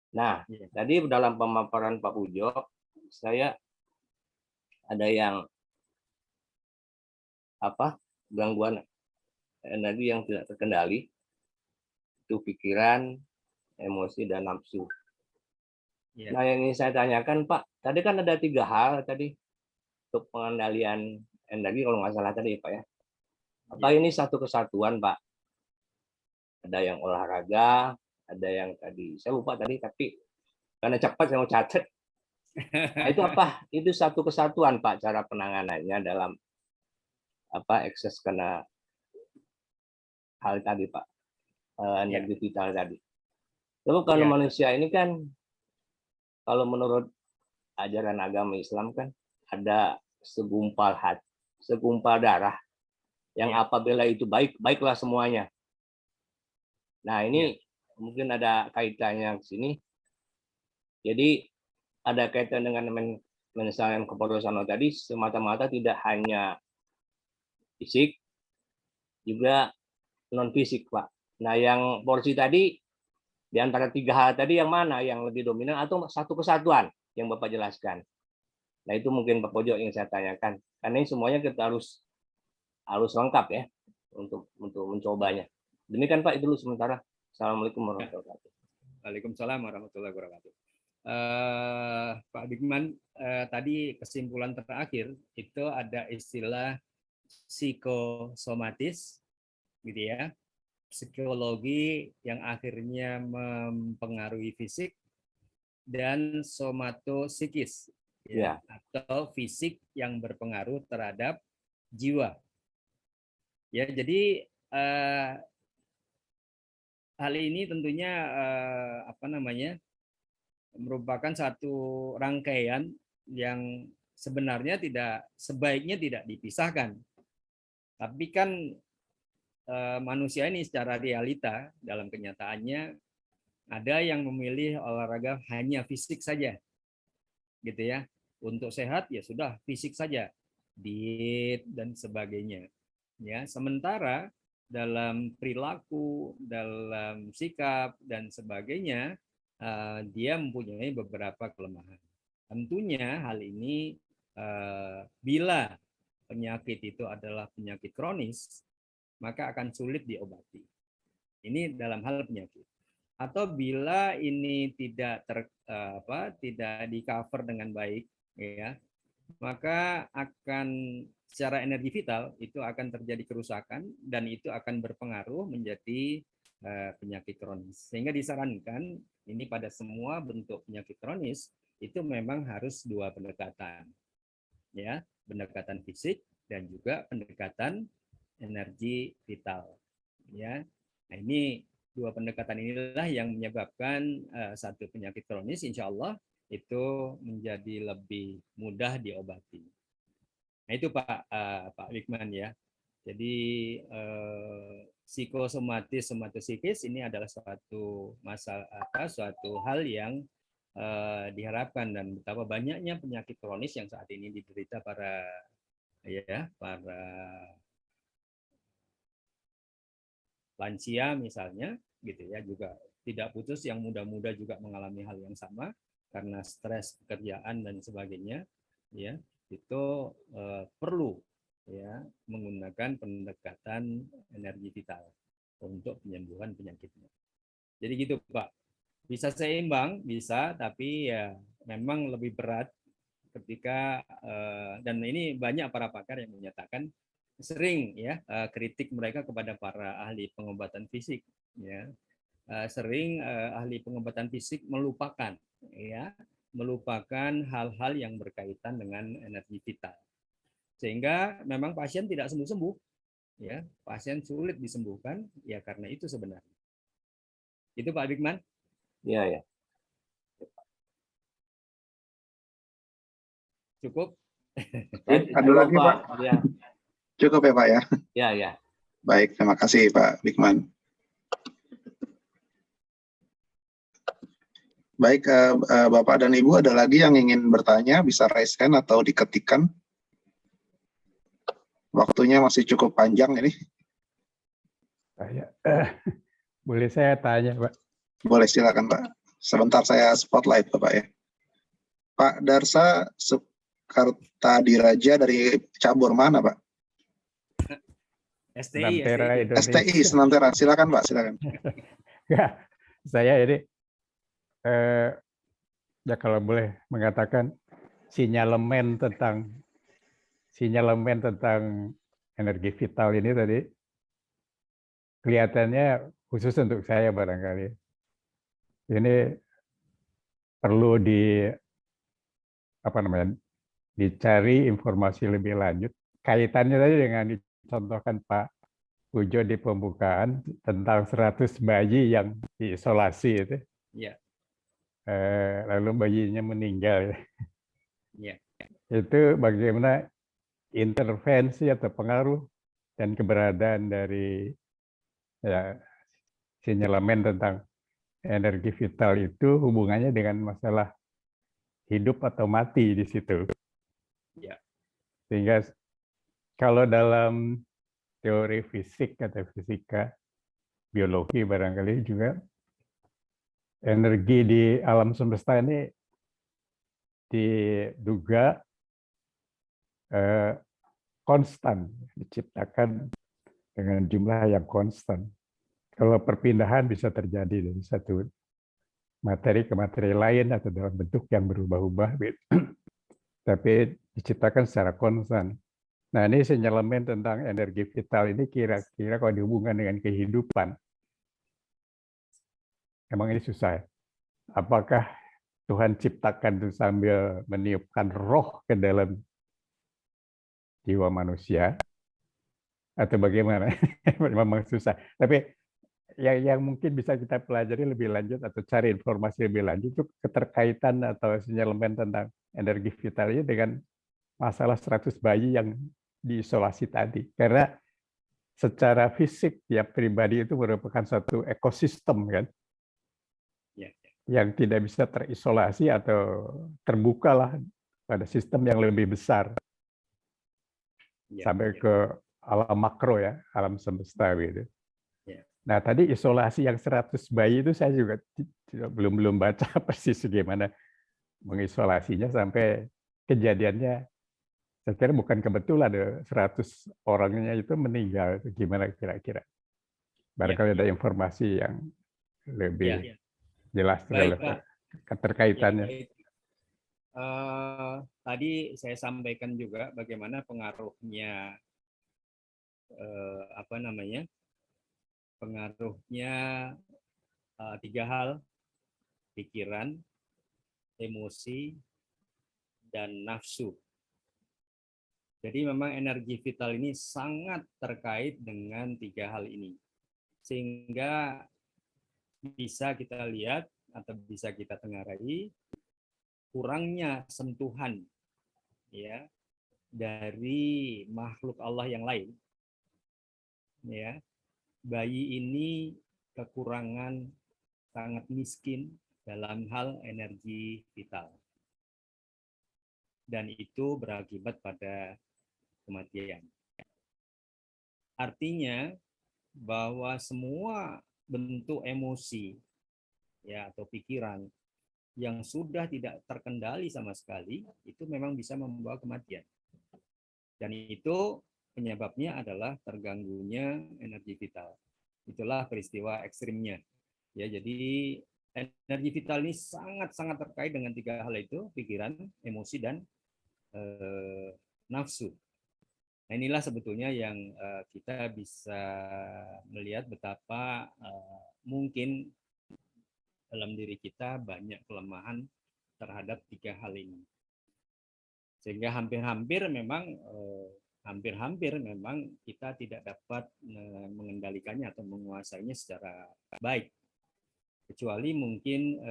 [SPEAKER 3] Nah, tadi dalam pemaparan Pak Pujo, saya ada yang gangguan energi yang tidak terkendali, itu pikiran, emosi, dan nafsu.
[SPEAKER 5] Ya.
[SPEAKER 3] Nah, yang ingin saya tanyakan Pak, tadi kan ada 3 hal tadi untuk pengendalian energi kalau nggak salah tadi Pak ya. Apa ini satu kesatuan Pak? Ada yang olahraga, ada yang tadi saya lupa tadi, tapi karena cepat saya mau catat. Nah, itu apa? Itu satu kesatuan Pak cara penanganannya dalam ekses kena hal tadi Pak, energi vital tadi. Lalu kalau manusia ini kan, kalau menurut ajaran agama Islam kan ada segumpal hati, segumpal darah yang apabila itu baik, baiklah semuanya. Nah ini mungkin ada kaitannya ke sini. Jadi ada kaitan dengan misalnya keperosono tadi semata-mata tidak hanya fisik, juga non fisik Pak. Nah yang porsi tadi di antara 3 hal tadi yang mana yang lebih dominan atau satu kesatuan yang Bapak jelaskan? Nah itu mungkin Pak Pojo yang saya tanyakan. Karena ini semuanya kita harus lengkap ya untuk mencobanya. Demikian Pak, itu dulu sementara. Assalamualaikum warahmatullahi wabarakatuh.
[SPEAKER 5] Waalaikumsalam warahmatullahi wabarakatuh. Pak Bigman, tadi kesimpulan terakhir itu ada istilah psikosomatis, gitu ya. Psikologi yang akhirnya mempengaruhi fisik dan somatosikis ya, atau fisik yang berpengaruh terhadap jiwa. Ya, jadi hal ini tentunya merupakan satu rangkaian yang sebenarnya sebaiknya tidak dipisahkan. Tapi kan manusia ini secara realita dalam kenyataannya ada yang memilih olahraga hanya fisik saja, gitu ya. Untuk sehat ya sudah fisik saja, diet dan sebagainya. Ya, sementara dalam perilaku, dalam sikap dan sebagainya dia mempunyai beberapa kelemahan. Tentunya hal ini bila penyakit itu adalah penyakit kronis, maka akan sulit diobati. Ini dalam hal penyakit. Atau bila ini tidak di-cover dengan baik, ya, maka akan secara energi vital itu akan terjadi kerusakan dan itu akan berpengaruh menjadi penyakit kronis. Sehingga disarankan ini pada semua bentuk penyakit kronis itu memang harus 2 pendekatan, ya, pendekatan fisik dan juga pendekatan energi vital, ya. Nah, ini 2 pendekatan inilah yang menyebabkan satu penyakit kronis insya Allah itu menjadi lebih mudah diobati. Nah itu Pak Wigman ya. Jadi psikosomatis, somatosikis ini adalah suatu suatu hal yang diharapkan, dan betapa banyaknya penyakit kronis yang saat ini diderita para lansia misalnya, gitu ya, juga tidak putus, yang muda-muda juga mengalami hal yang sama karena stres pekerjaan dan sebagainya, ya itu perlu ya menggunakan pendekatan energi vital untuk penyembuhan penyakitnya. Jadi gitu Pak. Bisa seimbang, bisa, tapi ya memang lebih berat ketika dan ini banyak para pakar yang menyatakan sering ya kritik mereka kepada para ahli pengobatan fisik ya. Sering ahli pengobatan fisik melupakan hal-hal yang berkaitan dengan energi vital, sehingga memang pasien tidak sembuh-sembuh ya, pasien sulit disembuhkan ya karena itu sebenarnya. Itu Pak Bigman.
[SPEAKER 3] Iya ya.
[SPEAKER 5] Cukup.
[SPEAKER 1] Ada lagi Pak?
[SPEAKER 3] Ya.
[SPEAKER 1] Cukup ya Pak ya?
[SPEAKER 3] Ya ya.
[SPEAKER 1] Baik, terima kasih Pak Bigman. Baik, Bapak dan Ibu, ada lagi yang ingin bertanya, bisa raise hand atau diketikkan. Waktunya masih cukup panjang ini.
[SPEAKER 10] Boleh saya tanya, Pak?
[SPEAKER 1] Boleh, silakan Pak. Sebentar saya spotlight Bapak ya. Pak Darsa Kartadiraja dari cabur mana Pak?
[SPEAKER 5] STI,
[SPEAKER 1] STI Senantera. Silakan Pak, silakan.
[SPEAKER 10] Ya, saya ini ya kalau boleh mengatakan sinyalemen tentang energi vital ini tadi kelihatannya khusus untuk saya barangkali. Ini perlu dicari informasi lebih lanjut. Kaitannya tadi dengan dicontohkan Pak Pujo di pembukaan tentang 100 bayi yang diisolasi itu.
[SPEAKER 5] Ya.
[SPEAKER 10] Lalu bayinya meninggal.
[SPEAKER 5] Ya.
[SPEAKER 10] Itu bagaimana intervensi atau pengaruh dan keberadaan dari sinyalemen tentang energi vital itu hubungannya dengan masalah hidup atau mati di situ.
[SPEAKER 5] Ya.
[SPEAKER 10] Sehingga kalau dalam teori fisik atau fisika, biologi barangkali juga, energi di alam semesta ini diduga konstan, diciptakan dengan jumlah yang konstan. Kalau perpindahan bisa terjadi dari satu materi ke materi lain atau dalam bentuk yang berubah-ubah, tapi diciptakan secara konstan. Nah, ini sinyalemen tentang energi vital ini kira-kira kalau dihubungkan dengan kehidupan, emang ini susah. Apakah Tuhan ciptakan itu sambil meniupkan roh ke dalam jiwa manusia, atau bagaimana? Memang susah. Tapi yang mungkin bisa kita pelajari lebih lanjut atau cari informasi lebih lanjut itu keterkaitan atau sinyalemen tentang energi vital ini dengan masalah 100 bayi yang diisolasi tadi. Karena secara fisik tiap pribadi itu merupakan satu ekosistem kan, yang tidak bisa terisolasi atau terbuka lah pada sistem yang lebih besar sampai ke alam makro ya, alam semesta gitu. Nah tadi isolasi yang 100 bayi itu saya juga belum baca persis gimana mengisolasinya sampai kejadiannya. Saya kira bukan kebetulan ada 100 orangnya itu meninggal. Gimana kira-kira? Barangkali ada informasi yang lebih jelas terhadap keterkaitannya.
[SPEAKER 5] Tadi saya sampaikan juga bagaimana pengaruhnya pengaruhnya 3 hal: pikiran, emosi, dan nafsu. Jadi memang energi vital ini sangat terkait dengan 3 hal ini. Sehingga bisa kita lihat atau bisa kita tengarai kurangnya sentuhan ya dari makhluk Allah yang lain. Ya. Bayi ini kekurangan, sangat miskin dalam hal energi vital. Dan itu berakibat pada kematian. Artinya bahwa semua bentuk emosi ya atau pikiran yang sudah tidak terkendali sama sekali, itu memang bisa membawa kematian. Dan itu penyebabnya adalah terganggunya energi vital. Itulah peristiwa ekstrimnya. Ya, jadi energi vital ini sangat-sangat terkait dengan tiga hal itu, pikiran, emosi, dan nafsu. Nah, inilah sebetulnya yang kita bisa melihat betapa mungkin dalam diri kita banyak kelemahan terhadap tiga hal ini. Sehingga hampir-hampir memang kita tidak dapat mengendalikannya atau menguasainya secara baik. Kecuali mungkin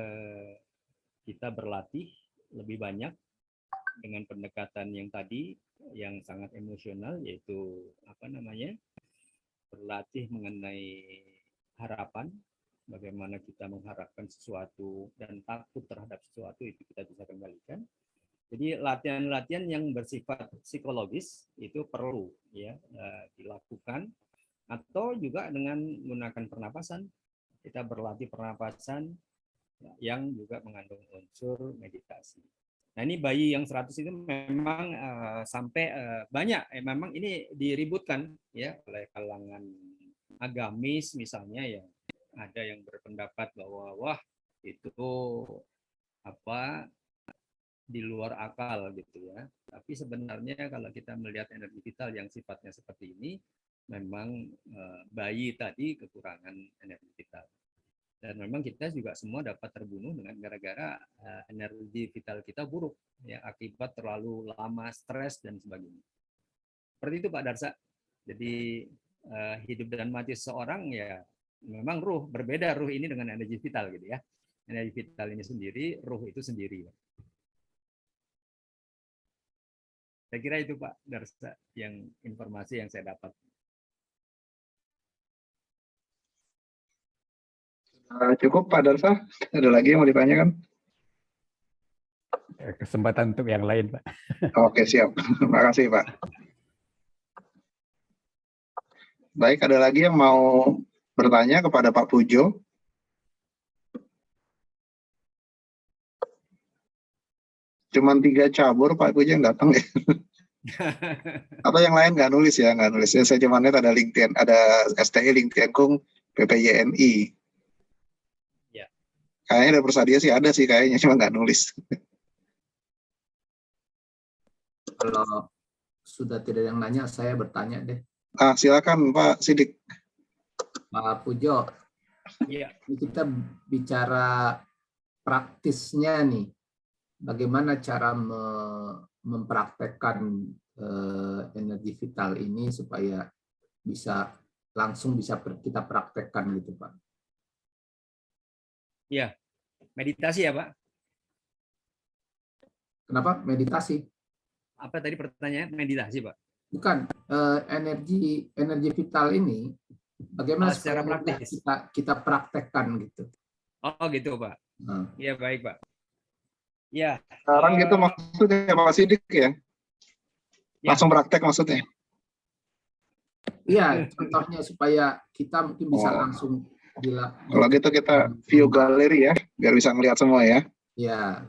[SPEAKER 5] kita berlatih lebih banyak dengan pendekatan yang tadi yang sangat emosional, yaitu berlatih mengenai harapan, bagaimana kita mengharapkan sesuatu dan takut terhadap sesuatu itu kita bisa kendalikan. Jadi latihan-latihan yang bersifat psikologis itu perlu ya dilakukan, atau juga dengan menggunakan pernapasan. Kita berlatih pernapasan yang juga mengandung unsur meditasi. Nah, ini bayi yang 100 itu memang sampai banyak memang ini diributkan ya oleh kalangan agamis misalnya, yang ada yang berpendapat bahwa wah itu di luar akal gitu ya. Tapi sebenarnya kalau kita melihat energi vital yang sifatnya seperti ini, memang bayi tadi kekurangan energi vital. Dan memang kita juga semua dapat terbunuh dengan gara-gara energi vital kita buruk ya, akibat terlalu lama stres dan sebagainya. Seperti itu Pak Darsa. Jadi hidup dan mati seseorang ya memang ruh, berbeda ruh ini dengan energi vital gitu ya. Energi vital ini sendiri, ruh itu sendiri. Saya kira itu Pak Darsa yang informasi yang saya dapat.
[SPEAKER 1] Cukup Pak Darsa, ada lagi yang mau ditanyakan?
[SPEAKER 10] Kesempatan untuk yang lain, Pak.
[SPEAKER 1] Oke, siap. Terima kasih, Pak. Baik, ada lagi yang mau bertanya kepada Pak Pujo? Cuman 3 cabur Pak Pujo yang datang ya. Atau yang lain nggak nulis ya, nggak nulis. Saya cuma lihat ada LinkedIn, ada STI LinkedIn Kung PPYNI. Kayaknya dari Persadia sih ada sih kayaknya, cuma nggak nulis.
[SPEAKER 4] Kalau sudah tidak yang nanya, saya bertanya deh.
[SPEAKER 1] Silakan Pak Sidik.
[SPEAKER 4] Pak Pujo,
[SPEAKER 5] ya.
[SPEAKER 4] Ini kita bicara praktisnya nih. Bagaimana cara mempraktekkan energi vital ini supaya langsung bisa kita praktekkan gitu Pak?
[SPEAKER 5] Ya, meditasi ya Pak.
[SPEAKER 4] Kenapa meditasi?
[SPEAKER 5] Apa tadi pertanyaannya? Meditasi Pak?
[SPEAKER 4] Bukan, energi vital ini bagaimana
[SPEAKER 5] secara praktis
[SPEAKER 4] kita praktekkan gitu?
[SPEAKER 5] Oh gitu Pak. Iya baik Pak. Ya.
[SPEAKER 1] Sekarang gitu maksudnya Pak Sidik ya? Langsung praktek maksudnya?
[SPEAKER 4] Iya, contohnya supaya kita mungkin bisa langsung
[SPEAKER 1] kalau gitu kita view galeri ya, biar bisa ngelihat semua ya.
[SPEAKER 4] Ya.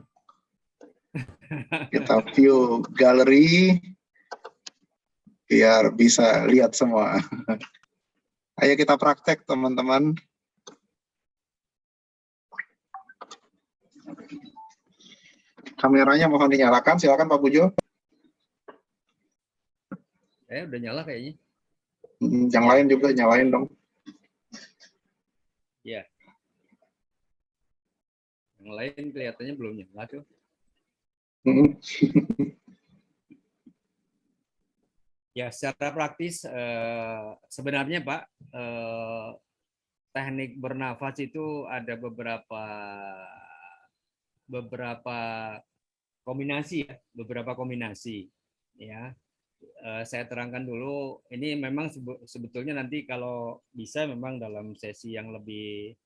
[SPEAKER 1] Kita view galeri, biar bisa lihat semua. Ayo kita praktek teman-teman. Kameranya mohon dinyalakan, silakan Pak Pujo.
[SPEAKER 5] Udah nyala kayaknya.
[SPEAKER 1] Yang lain juga nyalain dong.
[SPEAKER 5] Ya. Yang lain kelihatannya belum nyala tuh. Ya, secara praktis sebenarnya Pak, teknik bernafas itu ada beberapa kombinasi ya, ya. Saya terangkan dulu, ini memang sebetulnya nanti kalau bisa memang dalam sesi yang lebih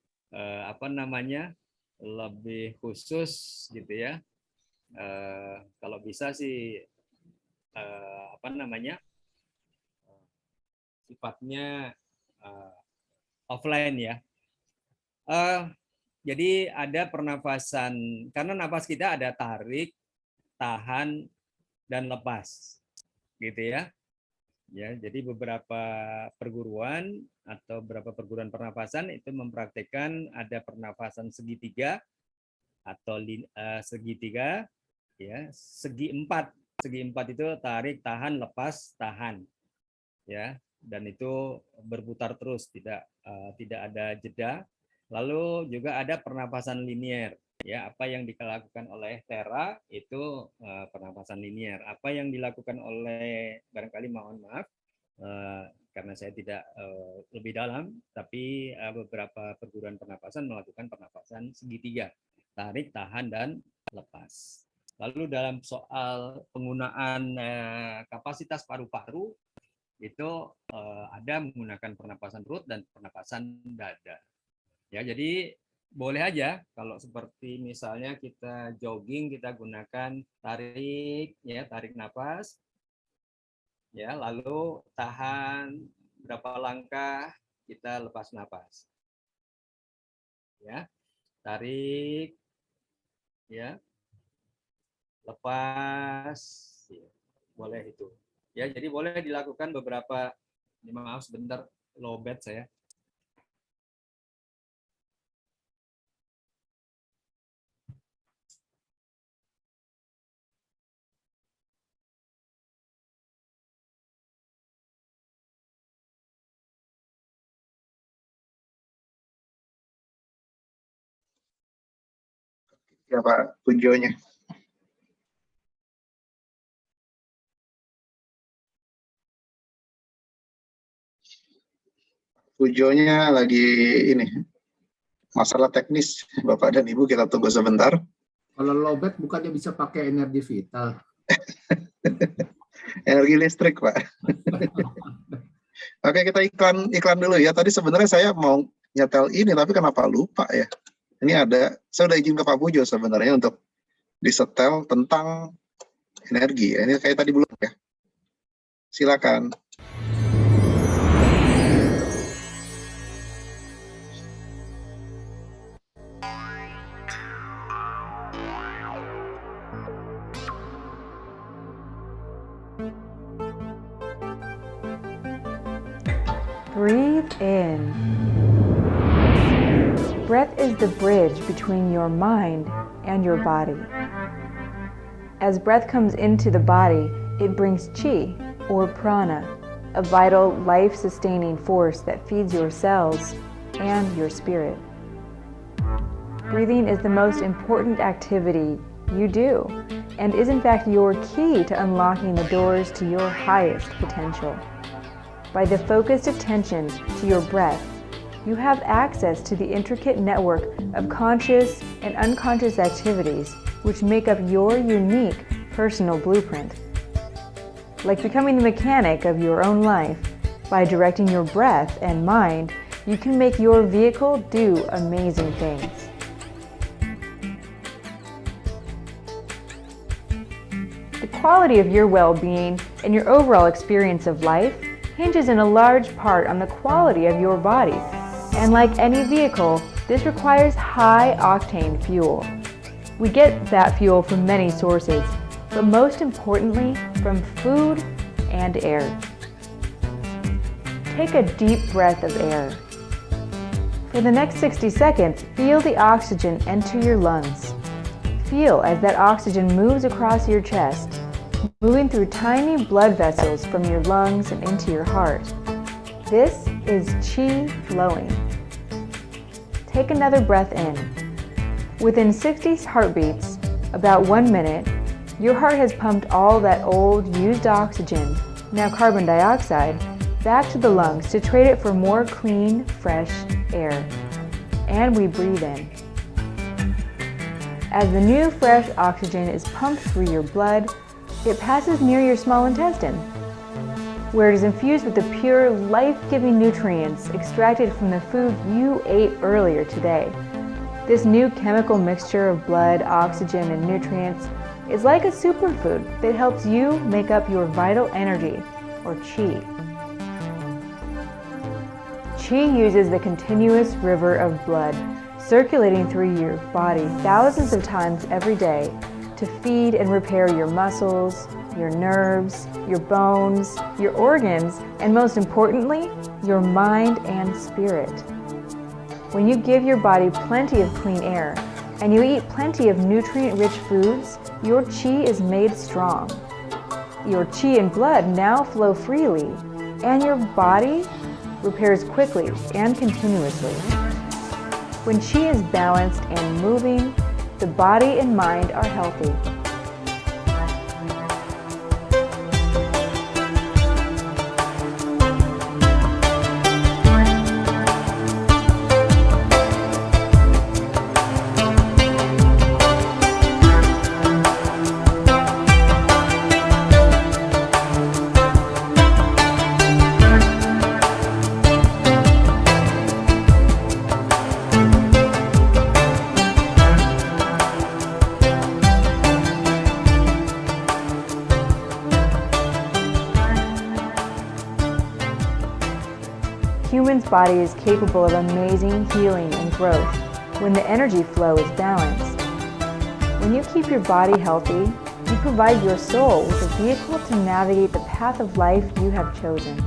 [SPEAKER 5] lebih khusus gitu ya. Kalau bisa sih sifatnya offline ya. Jadi ada pernafasan, karena napas kita ada tarik, tahan, dan lepas, gitu ya. Ya, jadi beberapa perguruan atau beberapa perguruan pernafasan itu mempraktekkan ada pernafasan segitiga atau segitiga, ya, segi empat. Segi empat itu tarik, tahan, lepas, tahan, ya, dan itu berputar terus, tidak ada jeda. Lalu juga ada pernapasan linier, ya, apa yang dilakukan oleh Tera itu pernapasan linier. Apa yang dilakukan oleh, barangkali mohon maaf karena saya tidak lebih dalam, tapi beberapa perguruan pernapasan melakukan pernapasan segitiga, tarik, tahan, dan lepas. Lalu dalam soal penggunaan kapasitas paru-paru itu ada menggunakan pernapasan perut dan pernapasan dada. Ya, jadi boleh aja kalau seperti misalnya kita jogging, kita gunakan tarik, ya, tarik napas, ya, lalu tahan berapa langkah, kita lepas napas, ya, tarik, ya, lepas, ya, boleh itu, ya, jadi boleh dilakukan beberapa. Maaf sebentar, lowbat saya.
[SPEAKER 1] Ya Pak Pujonya. Pujonya lagi ini, masalah teknis, Bapak dan Ibu, kita tunggu sebentar.
[SPEAKER 4] Kalau lowbat bukannya bisa pakai energi vital?
[SPEAKER 1] Energi listrik, Pak. Oke, kita iklan dulu ya. Tadi sebenarnya saya mau nyetel ini, tapi kenapa lupa ya? Ini ada, saya udah izin ke Pak Pujo sebenarnya untuk disetel tentang energi. Ini kayak tadi belum ya. Silakan.
[SPEAKER 11] Breathe in. Breath is the bridge between your mind and your body. As breath comes into the body, it brings chi, or prana, a vital, life-sustaining force that feeds your cells and your spirit. Breathing is the most important activity you do, and is in fact your key to unlocking the doors to your highest potential. By the focused attention to your breath, you have access to the intricate network of conscious and unconscious activities which make up your unique personal blueprint. Like becoming the mechanic of your own life, by directing your breath and mind, you can make your vehicle do amazing things. The quality of your well-being and your overall experience of life hinges in a large part on the quality of your body. And like any vehicle, this requires high-octane fuel. We get that fuel from many sources, but most importantly, from food and air. Take a deep breath of air. For the next 60 seconds, feel the oxygen enter your lungs. Feel as that oxygen moves across your chest, moving through tiny blood vessels from your lungs and into your heart. This is qi flowing. Take another breath in. Within 60 heartbeats, about 1 minute, your heart has pumped all that old, used oxygen, now carbon dioxide, back to the lungs to trade it for more clean, fresh air. And we breathe in. As the new, fresh oxygen is pumped through your blood, it passes near your small intestine, where it is infused with the pure, life-giving nutrients extracted from the food you ate earlier today. This new chemical mixture of blood, oxygen, and nutrients is like a superfood that helps you make up your vital energy, or qi. Qi uses the continuous river of blood circulating through your body thousands of times every day to feed and repair your muscles, your nerves, your bones, your organs, and most importantly, your mind and spirit. When you give your body plenty of clean air and you eat plenty of nutrient-rich foods, your qi is made strong. Your qi and blood now flow freely, and your body repairs quickly and continuously. When qi is balanced and moving, the body and mind are healthy. Human's body is capable of amazing healing and growth when the energy flow is balanced. When you keep your body healthy, you provide your soul with a vehicle to navigate the path of life you have chosen.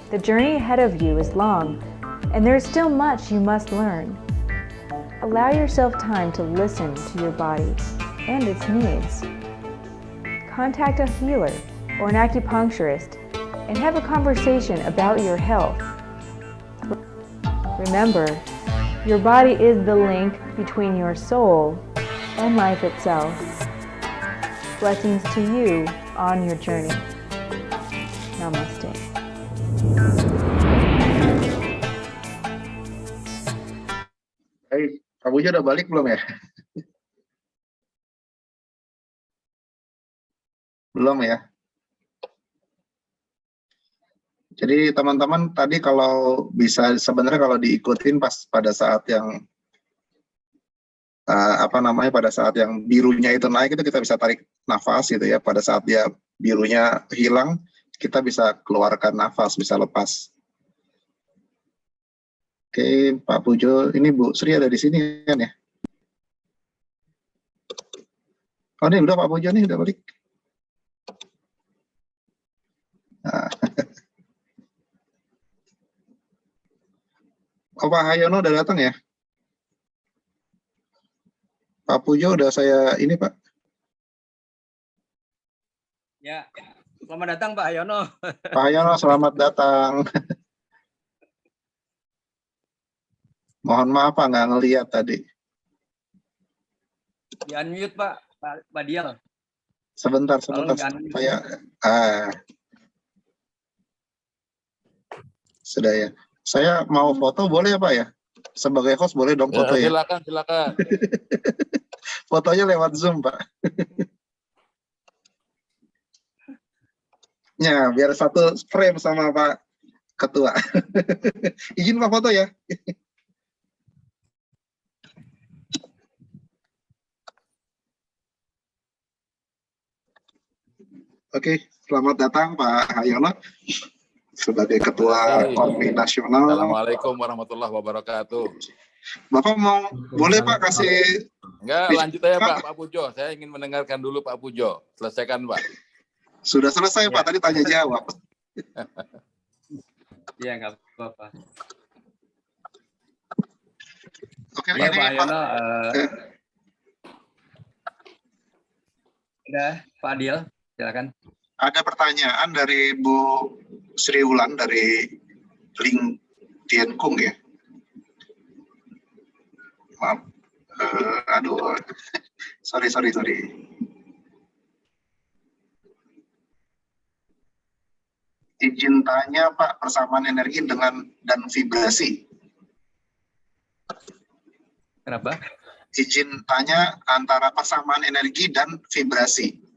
[SPEAKER 11] The journey ahead of you is long, and there is still much you must learn. Allow yourself time to listen to your body and its needs. Contact a healer or an acupuncturist and have a conversation about your health. Remember, your body is the link between your soul and life itself. Blessings to you on your journey. Namaste.
[SPEAKER 1] Hey, Pak Pujo udah balik belum ya? Belum ya? Jadi teman-teman tadi kalau bisa sebenarnya kalau diikutin pas pada saat yang pada saat yang birunya itu naik itu kita bisa tarik nafas gitu ya. Pada saat dia birunya hilang kita bisa keluarkan nafas, bisa lepas. Oke, Pak Pujo, ini Bu Sri ada di sini kan ya? Oh ini udah Pak Pujo nih udah balik. Nah. Oh, Pak Hayono udah datang ya? Pak Pujo udah saya ini Pak.
[SPEAKER 5] Ya, selamat datang Pak Hayono.
[SPEAKER 1] Pak Hayono selamat datang. Mohon maaf Pak nggak ngelihat tadi.
[SPEAKER 5] Di unmute Pak Dial.
[SPEAKER 1] Sebentar saya sudah ya. Saya mau foto boleh ya Pak ya? Sebagai host boleh dong foto ya?
[SPEAKER 12] Silakan.
[SPEAKER 1] Fotonya lewat Zoom Pak. Ya, biar satu frame sama Pak Ketua. Izin Pak foto ya? Oke, selamat datang Pak Hayono sebagai Ketua Ormi Nasional.
[SPEAKER 12] Assalamualaikum warahmatullahi wabarakatuh.
[SPEAKER 1] Bapak boleh Pak kasih?
[SPEAKER 12] Enggak, lanjut aja Pak Pujo. Saya ingin mendengarkan dulu Pak Pujo. Selesaikan Pak.
[SPEAKER 1] Sudah selesai Pak, tadi tanya jawab.
[SPEAKER 5] Iya, nggak apa-apa.
[SPEAKER 1] Oke,
[SPEAKER 5] ya,
[SPEAKER 1] ini
[SPEAKER 5] Pak Hayono. Udah, Pak Adil, silakan.
[SPEAKER 1] Ada pertanyaan dari Bu Sri Wulan dari Ling Tiankung ya. Maaf, aduh, sorry. Izin tanya Pak, persamaan energi dan vibrasi.
[SPEAKER 5] Kenapa?
[SPEAKER 1] Izin tanya antara persamaan energi dan vibrasi.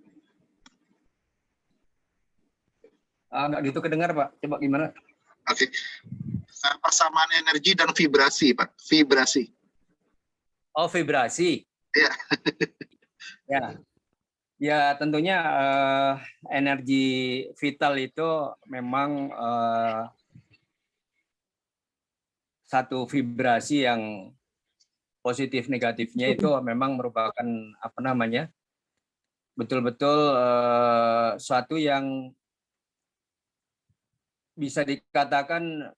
[SPEAKER 5] Nggak gitu kedengar Pak, coba gimana?
[SPEAKER 1] Oke. Persamaan energi dan vibrasi Pak, vibrasi.
[SPEAKER 5] Oh, vibrasi.
[SPEAKER 1] Iya.
[SPEAKER 5] Ya, tentunya energi vital itu memang satu vibrasi yang positif negatifnya itu memang merupakan apa namanya, betul-betul suatu yang bisa dikatakan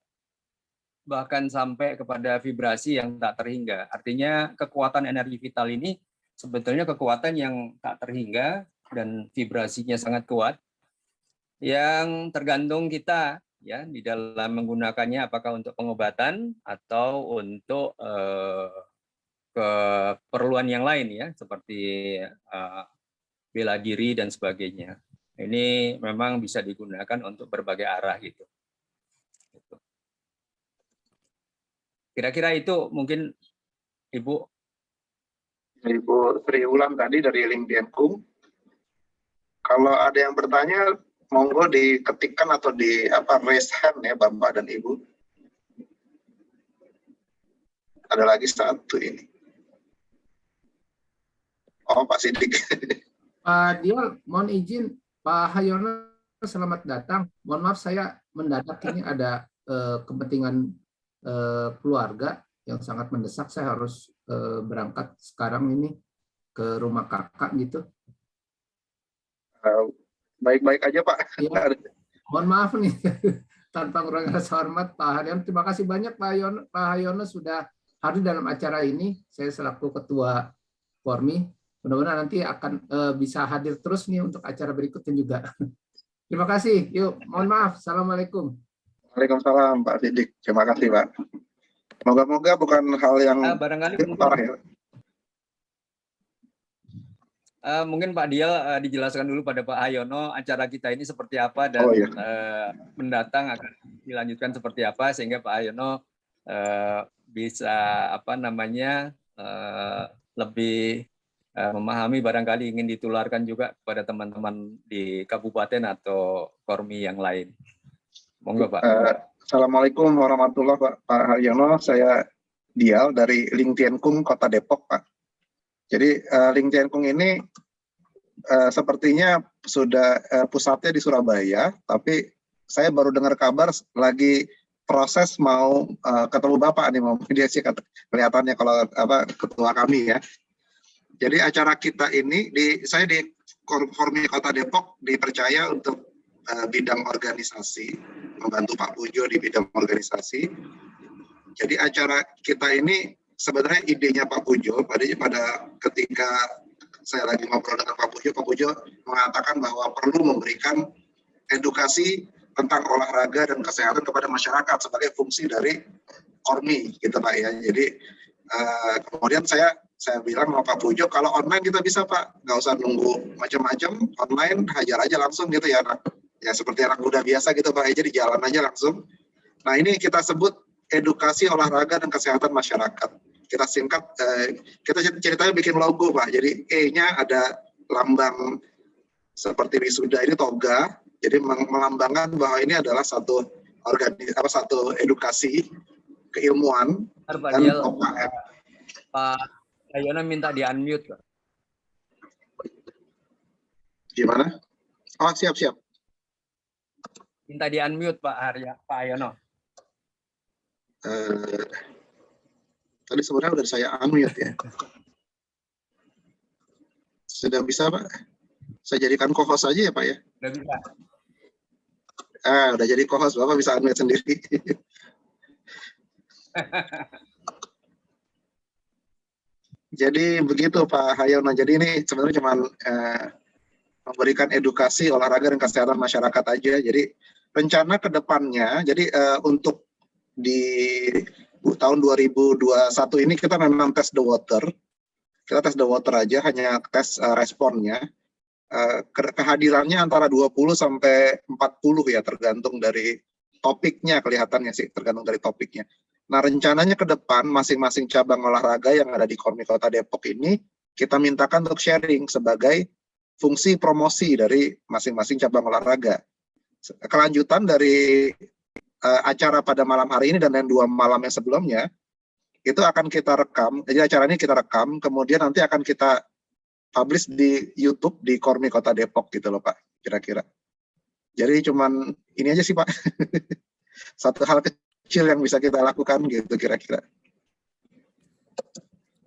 [SPEAKER 5] bahkan sampai kepada vibrasi yang tak terhingga. Artinya kekuatan energi vital ini sebetulnya kekuatan yang tak terhingga dan vibrasinya sangat kuat, yang tergantung kita ya di dalam menggunakannya, apakah untuk pengobatan atau untuk keperluan yang lain ya, seperti bela diri dan sebagainya. Ini memang bisa digunakan untuk berbagai arah gitu. Kira-kira itu mungkin Ibu.
[SPEAKER 1] Ibu Sri Ulam tadi dari Lingtiankung. Kalau ada yang bertanya, monggo diketikkan atau di raise hand ya Bapak dan Ibu. Ada lagi satu ini. Oh, Pak Sidik.
[SPEAKER 4] Pak Dial, mohon izin, Pak Hayono, selamat datang. Mohon maaf saya mendadak ini ada kepentingan keluarga yang sangat mendesak. Saya harus berangkat sekarang ini ke rumah kakak gitu.
[SPEAKER 1] Baik-baik aja Pak.
[SPEAKER 4] Ya, mohon maaf nih, tanpa kurang rasa hormat Pak Hayono. Terima kasih banyak Pak Hayono sudah hadir dalam acara ini. Saya selaku Ketua Formi, mudah-mudahan nanti akan bisa hadir terus nih untuk acara berikutnya juga. Terima kasih. Yuk, mohon maaf. Assalamualaikum.
[SPEAKER 1] Waalaikumsalam Pak Sidik. Terima kasih Pak. Moga-moga bukan hal yang
[SPEAKER 5] barangkali
[SPEAKER 1] parah ya.
[SPEAKER 5] Mungkin Pak Dial dijelaskan dulu pada Pak Hayono acara kita ini seperti apa dan mendatang akan dilanjutkan seperti apa, sehingga Pak Hayono bisa apa namanya lebih memahami, barangkali ingin ditularkan juga kepada teman-teman di kabupaten atau Kormi yang lain. Monggo Pak.
[SPEAKER 1] Assalamualaikum warahmatullahi wabarakatuh Pak Haryono. Saya Dial dari Lingtiankung Kota Depok Pak. Jadi Lingtiankung ini sepertinya sudah pusatnya di Surabaya, tapi saya baru dengar kabar lagi proses mau ketemu Bapak nih, mau mediasi kelihatannya kalau ketua kami ya. Jadi acara kita ini saya di Formi Kota Depok dipercaya untuk bidang organisasi, membantu Pak Pujo di bidang organisasi. Jadi acara kita ini sebenarnya idenya Pak Pujo pada ketika saya lagi ngobrol dengan Pak Pujo mengatakan bahwa perlu memberikan edukasi tentang olahraga dan kesehatan kepada masyarakat sebagai fungsi dari Kormi gitu Pak ya. Jadi kemudian saya bilang sama Pak Pujo, kalau online kita bisa Pak, nggak usah nunggu macam-macam, online hajar aja langsung gitu ya, ya seperti anak muda biasa gitu Pak, jadi jalan aja langsung. Nah ini kita sebut edukasi olahraga dan kesehatan masyarakat. Kita singkat, kita ceritanya bikin logo Pak, jadi E-nya ada lambang seperti wisuda ini toga, jadi melambangkan bahwa ini adalah satu edukasi keilmuan dan OKM.
[SPEAKER 5] Pak Hayono minta di unmute Pak.
[SPEAKER 1] Gimana? Oh siap.
[SPEAKER 5] Minta di unmute Pak Hayono.
[SPEAKER 1] Tadi sebenarnya udah saya unmute ya. Sudah bisa Pak? Saya jadikan co-host aja ya Pak ya?
[SPEAKER 5] Udah bisa.
[SPEAKER 1] Udah jadi co-host, Bapak bisa unmute sendiri. Jadi begitu Pak Hayono. Jadi ini sebenarnya cuma memberikan edukasi olahraga dan kesehatan masyarakat aja. Jadi rencana ke depannya, jadi untuk di tahun 2021 ini kita memang tes the water. Kita tes the water aja, hanya tes responnya. Kehadirannya antara 20 sampai 40 ya, tergantung dari topiknya, kelihatannya sih, tergantung dari topiknya. Nah rencananya ke depan masing-masing cabang olahraga yang ada di Kormi Kota Depok ini kita mintakan untuk sharing sebagai fungsi promosi dari masing-masing cabang olahraga. Kelanjutan dari acara pada malam hari ini dan 2 malam yang sebelumnya itu akan kita rekam. Jadi acara ini kita rekam, kemudian nanti akan kita publish di YouTube di Kormi Kota Depok gitu loh Pak, kira-kira. Jadi cuman ini aja sih Pak. Satu hal kecil yang bisa kita lakukan gitu kira-kira.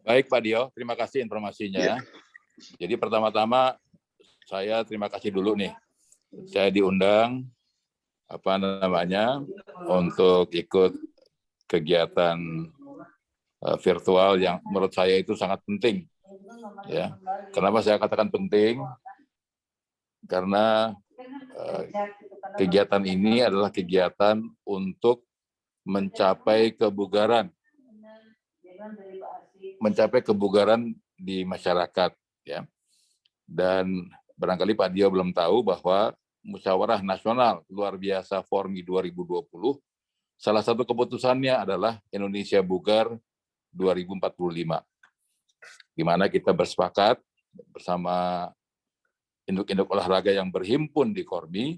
[SPEAKER 12] Baik Pak Dio, terima kasih informasinya. Jadi pertama-tama saya terima kasih dulu nih. Saya diundang untuk ikut kegiatan virtual yang menurut saya itu sangat penting. Ya, kenapa saya katakan penting? Karena kegiatan ini adalah kegiatan untuk mencapai kebugaran di masyarakat, ya. Dan barangkali Pak Dio belum tahu bahwa Musyawarah Nasional Luar Biasa Formi 2020, salah satu keputusannya adalah Indonesia Bugar 2045, di mana kita bersepakat bersama induk-induk olahraga yang berhimpun di Kormi,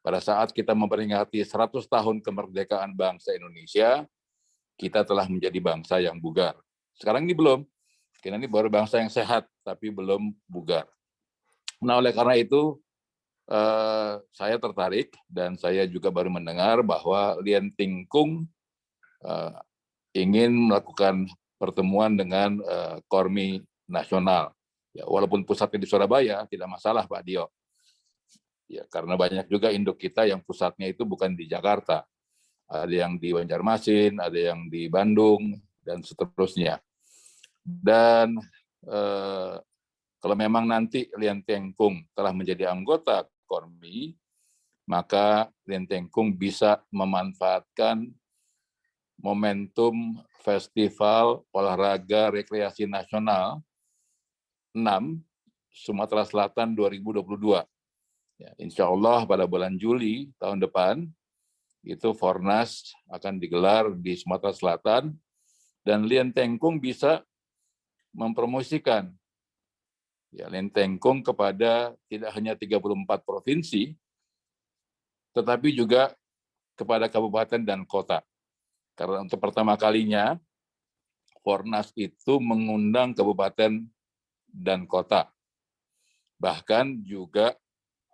[SPEAKER 12] pada saat kita memperingati 100 tahun kemerdekaan bangsa Indonesia, kita telah menjadi bangsa yang bugar. Sekarang ini belum, kita ini baru bangsa yang sehat, tapi belum bugar. Nah, oleh karena itu, saya tertarik dan saya juga baru mendengar bahwa Lien Tingkung ingin melakukan pertemuan dengan Kormi Nasional. Ya, walaupun pusatnya di Surabaya, tidak masalah Pak Dio. Ya, karena banyak juga induk kita yang pusatnya itu bukan di Jakarta. Ada yang di Banjarmasin, ada yang di Bandung, dan seterusnya. Dan kalau memang nanti Lien Tingkung telah menjadi anggota Kormi, maka Lien Tingkung bisa memanfaatkan momentum Festival Olahraga Rekreasi Nasional 6 Sumatera Selatan 2022. Ya, insya Allah pada bulan Juli tahun depan, itu Fornas akan digelar di Sumatera Selatan, dan Lien Tingkung bisa mempromosikan Lien Tingkung kepada tidak hanya 34 provinsi, tetapi juga kepada kabupaten dan kota. Karena untuk pertama kalinya, Fornas itu mengundang kabupaten dan kota. Bahkan juga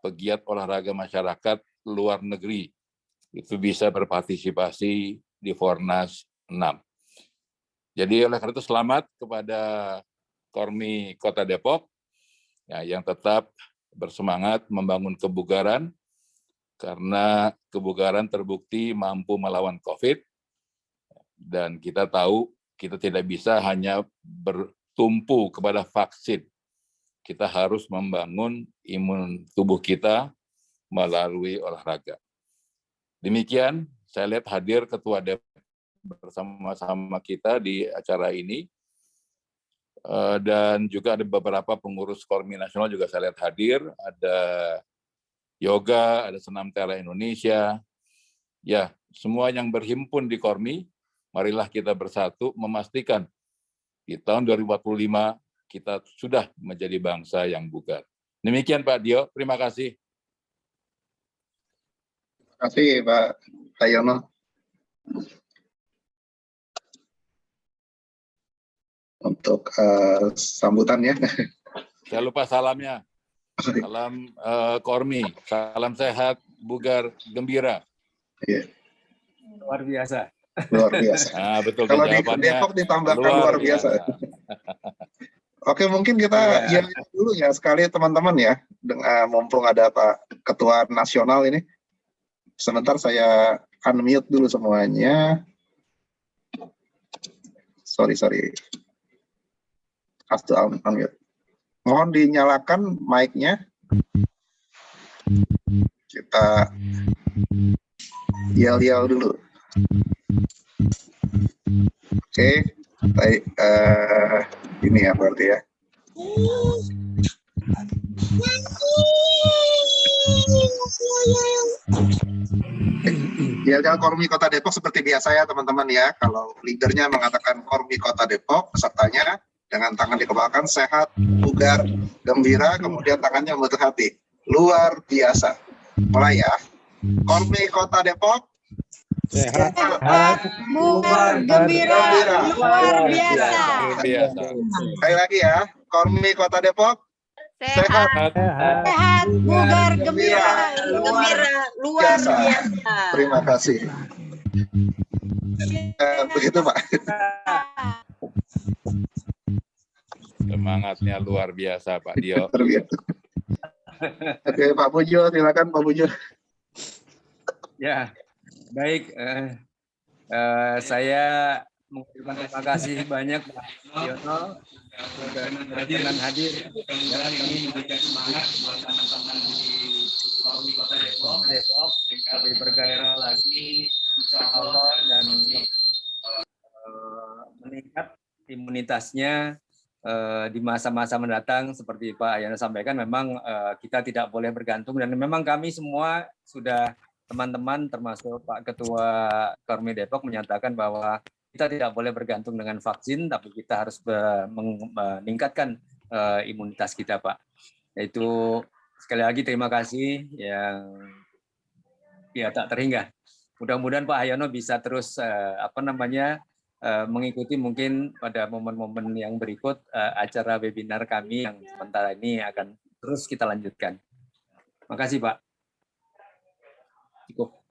[SPEAKER 12] pegiat olahraga masyarakat luar negeri itu bisa berpartisipasi di Fornas 6. Jadi oleh karena itu selamat kepada Kormi Kota Depok ya, yang tetap bersemangat membangun kebugaran, karena kebugaran terbukti mampu melawan COVID, dan kita tahu kita tidak bisa hanya bertumpu kepada vaksin. Kita harus membangun imun tubuh kita melalui olahraga. Demikian, saya lihat hadir Ketua DEP bersama-sama kita di acara ini. Dan juga ada beberapa pengurus Kormi Nasional juga saya lihat hadir. Ada yoga, ada senam tera Indonesia. Ya, semua yang berhimpun di Kormi, marilah kita bersatu memastikan di tahun 2045 kita sudah menjadi bangsa yang bugar. Demikian Pak Dio, terima kasih.
[SPEAKER 1] Terima kasih Pak Tayono. Untuk sambutannya.
[SPEAKER 12] Saya lupa salamnya. Salam Kormi, salam sehat, bugar, gembira.
[SPEAKER 1] Iya.
[SPEAKER 5] Luar biasa.
[SPEAKER 1] Luar biasa.
[SPEAKER 12] Nah, betul.
[SPEAKER 1] Kalau di Depok ditambahkan luar biasa. Oke, mungkin kita ya dulu ya sekali teman-teman ya, dengan mumpung ada Pak Ketua Nasional ini. Sebentar saya unmute dulu semuanya. Sorry. Has to unmute. Mohon dinyalakan mic-nya. Kita yel-yel dulu. Oke, baik. Ini ya berarti ya. Yel-yel Kormi Kota Depok seperti biasa ya teman-teman ya. Kalau leadernya mengatakan Kormi Kota Depok, pesertanya dengan tangan dikepalkan, sehat, bugar, gembira, kemudian tangannya menutup hati. Luar biasa. Mulai ya. Kormi Kota Depok.
[SPEAKER 8] Sehat, bugar, gembira, luar biasa.
[SPEAKER 1] Sekali lagi ya. Kormi Kota Depok. Sehat,
[SPEAKER 8] bugar, gembira,
[SPEAKER 6] luar biasa.
[SPEAKER 1] Terima kasih. Begitu Pak.
[SPEAKER 12] Semangatnya luar biasa Pak Dio.
[SPEAKER 1] Oke, Pak Pujo, silakan Pak Pujo.
[SPEAKER 5] Ya, baik. Saya mengucapkan terima kasih banyak Pak Yono sudah berkenan hadir dan kami memberikan semangat buat teman-teman di Kota Depok lebih bergairah lagi, insya Allah, dan meningkat imunitasnya di masa-masa mendatang. Seperti Pak Yono sampaikan, memang kita tidak boleh bergantung, dan memang kami semua sudah, teman-teman termasuk Pak Ketua Kormi Depok menyatakan bahwa kita tidak boleh bergantung dengan vaksin, tapi kita harus meningkatkan imunitas kita, Pak. Yaitu sekali lagi terima kasih yang ya tak terhingga. Mudah-mudahan Pak Haryono bisa terus mengikuti mungkin pada momen-momen yang berikut acara webinar kami yang sementara ini akan terus kita lanjutkan. Makasih Pak. Cukup.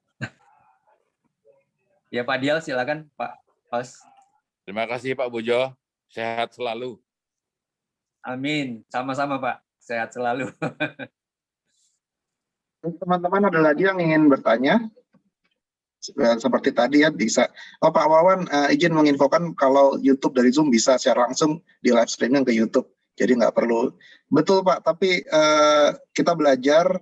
[SPEAKER 5] Ya Pak Dial, silakan Pak Host.
[SPEAKER 12] Terima kasih Pak Pujo, sehat selalu.
[SPEAKER 5] Amin, sama-sama Pak, sehat selalu.
[SPEAKER 1] Teman-teman ada lagi yang ingin bertanya? Seperti tadi ya bisa. Oh Pak Wawan izin menginfokan kalau YouTube dari Zoom bisa secara langsung di live streaming ke YouTube. Jadi nggak perlu. Betul Pak, tapi kita belajar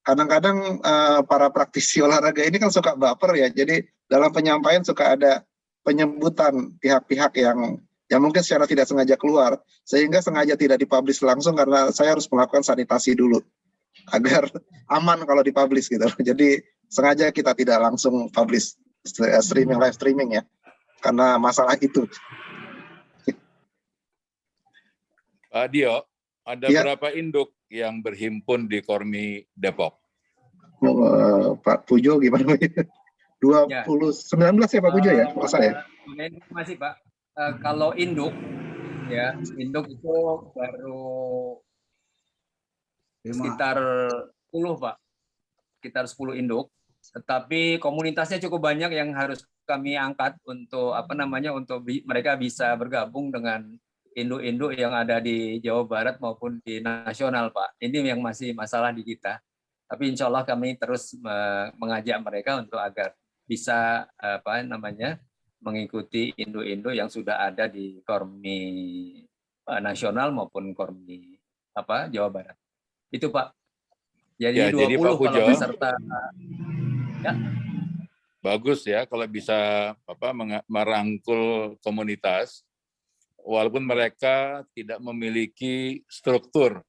[SPEAKER 1] kadang-kadang para praktisi olahraga ini kan suka baper ya. Jadi dalam penyampaian suka ada penyebutan pihak-pihak yang mungkin secara tidak sengaja keluar, sehingga sengaja tidak dipublish langsung karena saya harus melakukan sanitasi dulu agar aman kalau dipublish gitu. Jadi sengaja kita tidak langsung publish live streaming ya, karena masalah itu.
[SPEAKER 12] Pak Dio, ada
[SPEAKER 1] ya.
[SPEAKER 12] berapa induk yang berhimpun di Kormi Depok?
[SPEAKER 1] Pak Pujo gimana? 19 ya Pak Pujo ya, kalau saya.
[SPEAKER 5] Masih Pak, kalau induk ya, induk itu baru sekitar 10 Pak, sekitar 10 induk. Tetapi komunitasnya cukup banyak yang harus kami angkat untuk untuk mereka bisa bergabung dengan induk-induk yang ada di Jawa Barat maupun di nasional Pak. Ini yang masih masalah di kita. Tapi insya Allah kami terus mengajak mereka untuk agar bisa mengikuti induk-induk yang sudah ada di Kormi nasional maupun Kormi Jawa Barat. Itu Pak. Jadi
[SPEAKER 12] ya,
[SPEAKER 5] 20
[SPEAKER 12] jadi Pak Pujo,
[SPEAKER 5] kalau peserta. Ya.
[SPEAKER 12] Bagus ya kalau bisa merangkul komunitas, walaupun mereka tidak memiliki struktur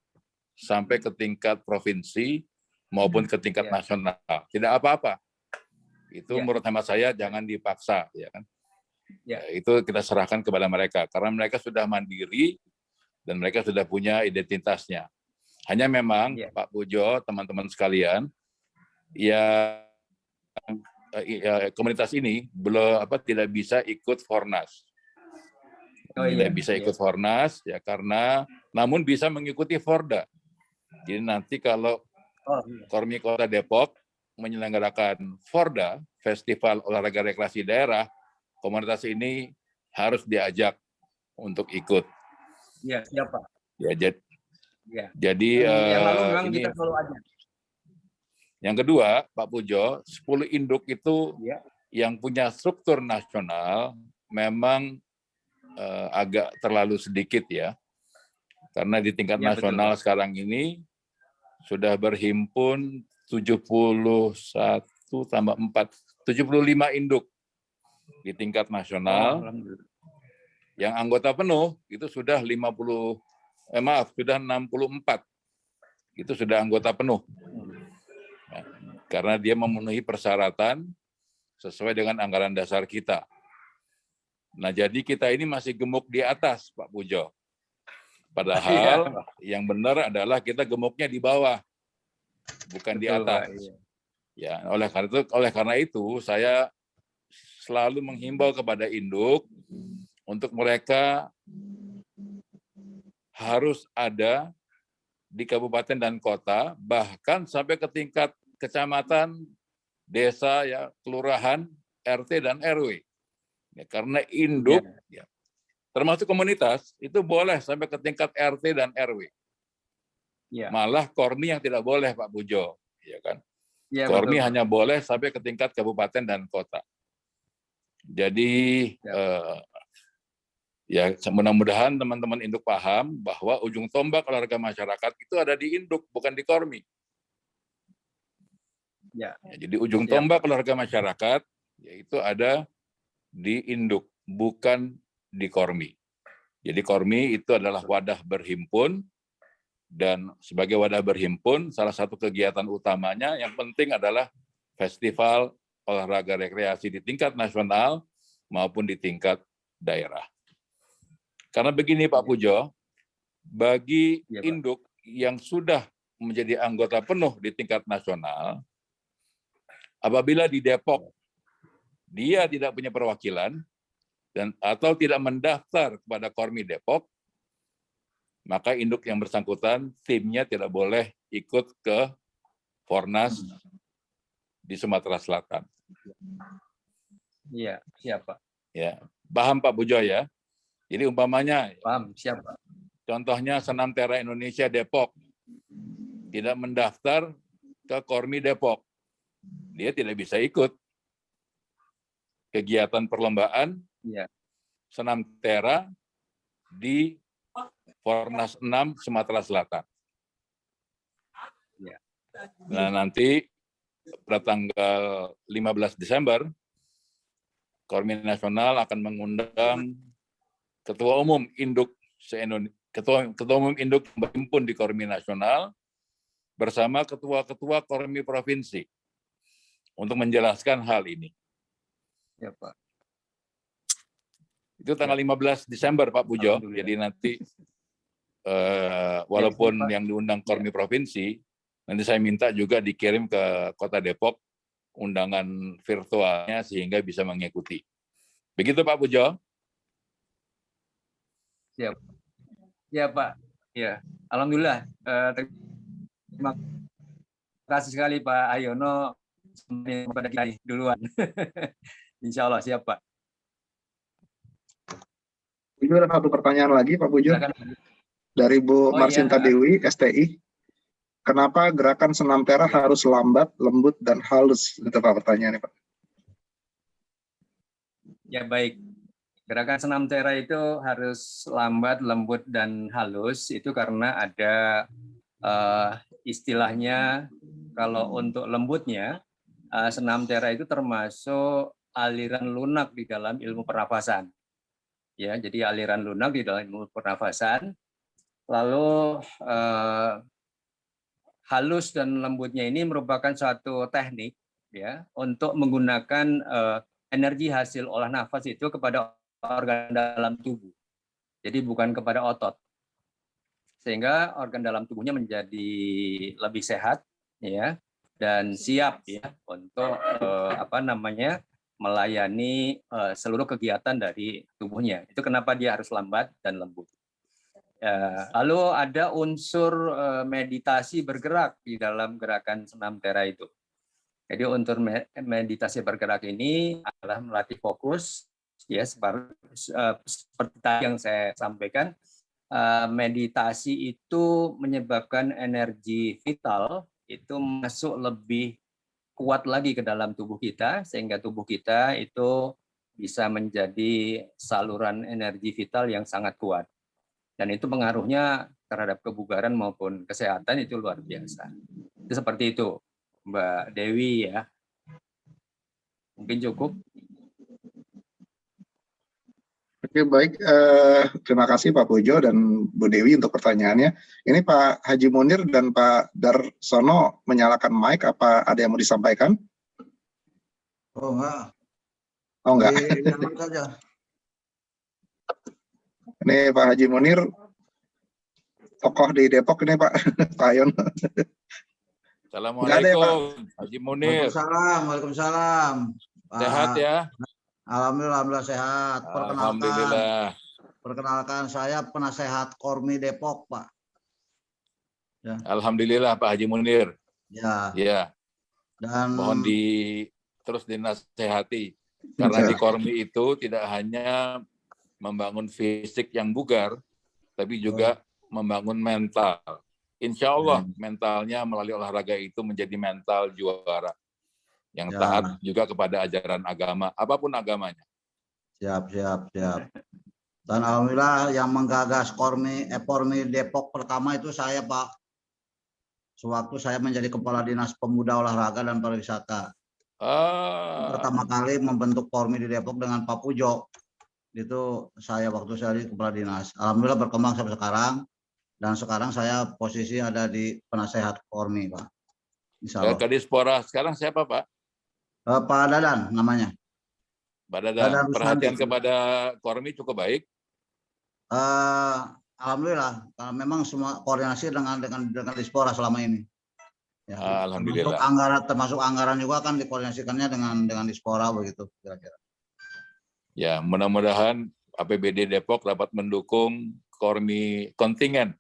[SPEAKER 12] sampai ke tingkat provinsi maupun ke tingkat nasional. Tidak apa-apa. Itu menurut hemat saya jangan dipaksa, ya kan? Ya. Itu kita serahkan kepada mereka karena mereka sudah mandiri dan mereka sudah punya identitasnya. Hanya memang Pak Pujo, teman-teman sekalian, komunitas ini tidak bisa ikut Fornas. Tidak bisa ikut Fornas ya karena namun bisa mengikuti Forda. Jadi nanti kalau Kormi Kota Depok menyelenggarakan Forda, Festival Olahraga Rekreasi Daerah, komunitas ini harus diajak untuk ikut.
[SPEAKER 5] Iya, siapa?
[SPEAKER 12] Ya, jadi
[SPEAKER 5] yang lalu memang kita selalu ajak.
[SPEAKER 12] Yang kedua, Pak Pujo, 10 induk itu yang punya struktur nasional memang agak terlalu sedikit ya. Karena di tingkat nasional betul, sekarang ini sudah berhimpun 71 tambah 4, 75 induk di tingkat nasional. Yang anggota penuh itu sudah 64. Itu sudah anggota penuh. Karena dia memenuhi persyaratan sesuai dengan anggaran dasar kita. Nah, jadi kita ini masih gemuk di atas, Pak Pujo. Padahal yang benar adalah kita gemuknya di bawah, bukan di atas. Ya, oleh karena itu saya selalu menghimbau kepada induk untuk mereka harus ada di kabupaten dan kota, bahkan sampai ke tingkat kecamatan, desa, ya, kelurahan, RT dan RW. Ya, karena induk termasuk komunitas, itu boleh sampai ke tingkat RT dan RW.
[SPEAKER 5] Ya.
[SPEAKER 12] Malah Kormi yang tidak boleh, Pak Pujo. Ya kan?
[SPEAKER 5] Ya,
[SPEAKER 12] Kormi
[SPEAKER 5] betul.
[SPEAKER 12] hanya boleh sampai ke tingkat kabupaten dan kota. Jadi ya mudah-mudahan teman-teman induk paham bahwa ujung tombak olahraga masyarakat itu ada di induk, bukan di Kormi.
[SPEAKER 5] Ya.
[SPEAKER 12] Jadi ujung tombak olahraga masyarakat yaitu ada di induk, bukan di Kormi. Jadi Kormi itu adalah wadah berhimpun, dan sebagai wadah berhimpun, salah satu kegiatan utamanya yang penting adalah festival olahraga rekreasi di tingkat nasional maupun di tingkat daerah. Karena begini Pak Pujo, bagi induk yang sudah menjadi anggota penuh di tingkat nasional, apabila di Depok dia tidak punya perwakilan dan atau tidak mendaftar kepada Kormi Depok, maka induk yang bersangkutan timnya tidak boleh ikut ke Fornas di Sumatera Selatan.
[SPEAKER 5] Iya, siapa?
[SPEAKER 12] Ya, paham Pak Pujo ya? Jadi umpamanya,
[SPEAKER 5] paham, siapa?
[SPEAKER 12] Contohnya Senam Tera Indonesia Depok tidak mendaftar ke Kormi Depok, dia tidak bisa ikut kegiatan perlombaan Senam Tera di Fornas 6 Sumatera Selatan. Nah, nanti pada tanggal 15 Desember, Kormi Nasional akan mengundang Ketua Umum Induk Ketua Umum Induk berhimpun di Kormi Nasional bersama ketua-ketua Kormi Provinsi untuk menjelaskan hal ini.
[SPEAKER 5] Ya, Pak.
[SPEAKER 12] Itu tanggal 15 Desember, Pak Pujo. Jadi nanti walaupun yang diundang Kormi Provinsi, nanti saya minta juga dikirim ke Kota Depok undangan virtualnya sehingga bisa mengikuti. Begitu Pak Pujo?
[SPEAKER 5] Siap. Ya Pak. Ya, alhamdulillah. Terima kasih sekali Pak Ayono pada kita duluan. Insya Allah siap Pak.
[SPEAKER 1] Itu ada satu pertanyaan lagi Pak Pujo. Dari Bu Marsinta Dewi, STI. Kenapa gerakan senam tera harus lambat, lembut, dan halus? Itu Pak pertanyaannya Pak.
[SPEAKER 5] Ya baik. Gerakan senam tera itu harus lambat, lembut, dan halus. Itu karena ada istilahnya, kalau untuk lembutnya, senam tera itu termasuk aliran lunak di dalam ilmu pernafasan. Ya, jadi aliran lunak di dalam ilmu pernafasan. Lalu halus dan lembutnya ini merupakan suatu teknik ya untuk menggunakan energi hasil olah nafas itu kepada organ dalam tubuh. Jadi bukan kepada otot. Sehingga organ dalam tubuhnya menjadi lebih sehat ya dan siap ya untuk melayani seluruh kegiatan dari tubuhnya. Itu kenapa dia harus lambat dan lembut. Lalu ada unsur meditasi bergerak di dalam gerakan senam tera itu. Jadi unsur meditasi bergerak ini adalah melatih fokus, ya seperti tadi yang saya sampaikan. Meditasi itu menyebabkan energi vital itu masuk lebih kuat lagi ke dalam tubuh kita, sehingga tubuh kita itu bisa menjadi saluran energi vital yang sangat kuat. Dan itu pengaruhnya terhadap kebugaran maupun kesehatan itu luar biasa. Itu seperti itu, Mbak Dewi ya. Mungkin cukup.
[SPEAKER 1] Oke, baik. Terima kasih Pak Pujo dan Bu Dewi untuk pertanyaannya. Ini Pak Haji Munir dan Pak Darsono menyalakan mic. Apa ada yang mau disampaikan?
[SPEAKER 9] Oh enggak.
[SPEAKER 1] Oh enggak.
[SPEAKER 9] Saja.
[SPEAKER 1] Ini Pak Haji Munir, tokoh di Depok ini Pak, Pak Ayon.
[SPEAKER 12] Assalamualaikum, Haji Munir.
[SPEAKER 9] Waalaikumsalam.
[SPEAKER 12] Sehat ya?
[SPEAKER 9] Alhamdulillah sehat.
[SPEAKER 12] Alhamdulillah.
[SPEAKER 9] Perkenalkan saya penasehat Kormi Depok, Pak.
[SPEAKER 12] Ya. Alhamdulillah Pak Haji Munir.
[SPEAKER 9] Ya.
[SPEAKER 12] Ya.
[SPEAKER 9] Dan
[SPEAKER 12] mohon terus dinasehati karena di Kormi itu tidak hanya membangun fisik yang bugar, tapi juga membangun mental. Insya Allah mentalnya melalui olahraga itu menjadi mental juara yang taat juga kepada ajaran agama, apapun agamanya.
[SPEAKER 9] Siap. Dan alhamdulillah yang menggagas Pormi Depok pertama itu saya, Pak. Sewaktu saya menjadi Kepala Dinas Pemuda Olahraga dan Pariwisata. Pertama kali membentuk Pormi di Depok dengan Pak Pujo. Itu saya waktu saya di Kepala Dinas. Alhamdulillah berkembang sampai sekarang. Dan sekarang saya posisi ada di penasehat Pormi, Pak. Insya Allah.
[SPEAKER 12] Kadispora sekarang siapa, Pak?
[SPEAKER 9] Pak Dadan namanya.
[SPEAKER 12] Pak Dadan, perhatian kepada Pormi cukup baik?
[SPEAKER 9] Alhamdulillah, karena memang semua koordinasi dengan Dispora selama ini. Ya,
[SPEAKER 12] Alhamdulillah.
[SPEAKER 9] Termasuk anggaran juga kan dikoordinasikannya dengan Dispora begitu kira-kira.
[SPEAKER 12] Ya, mudah-mudahan APBD Depok dapat mendukung kontingen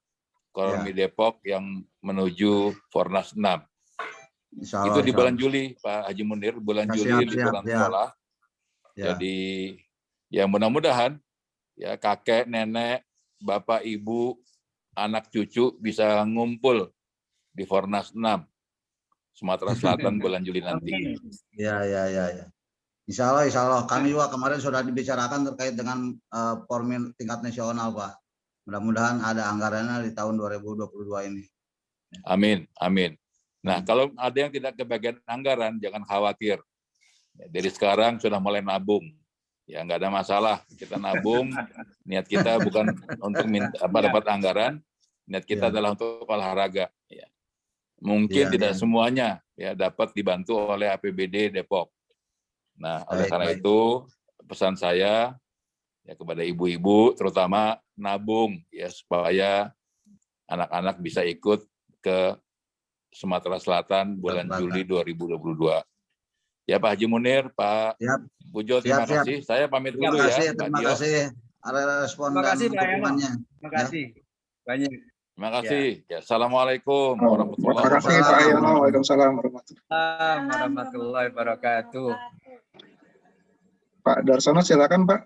[SPEAKER 12] Pormi Depok yang menuju Fornas 6. Itu di bulan Juli, Pak Haji Munir, bulan Juli liburan sekolah. Jadi ya mudah-mudahan ya kakek, nenek, bapak, ibu, anak cucu bisa ngumpul di Fornas 6 Sumatera Selatan bulan Juli nanti.
[SPEAKER 9] Ya. Insya Allah. Kami juga kemarin sudah dibicarakan terkait dengan Pormi tingkat nasional, Pak. Mudah-mudahan ada anggarannya di tahun 2022 ini.
[SPEAKER 12] Amin. Nah, kalau ada yang tidak kebagian anggaran, jangan khawatir. Ya, dari sekarang sudah mulai nabung. Ya, nggak ada masalah. Kita nabung. Niat kita bukan untuk dapat anggaran. Niat kita adalah untuk olahraga. Ya. Mungkin tidak semuanya ya dapat dibantu oleh APBD Depok. Nah, oleh karena itu pesan saya ya kepada ibu-ibu terutama nabung ya supaya anak-anak bisa ikut ke Sumatera Selatan bulan Juli 2022. Ya Pak Haji Munir, Pak Pujo, terima kasih. Saya pamit dulu ya.
[SPEAKER 9] Terima kasih. Ada respon dan dukungannya.
[SPEAKER 5] Terima kasih banyak.
[SPEAKER 12] Terima kasih. Ya, Assalamualaikum warahmatullahi
[SPEAKER 1] wabarakatuh. Terima kasih Pak Yono. Waalaikumsalam
[SPEAKER 5] warahmatullahi wabarakatuh.
[SPEAKER 1] Pak Darsono silakan Pak.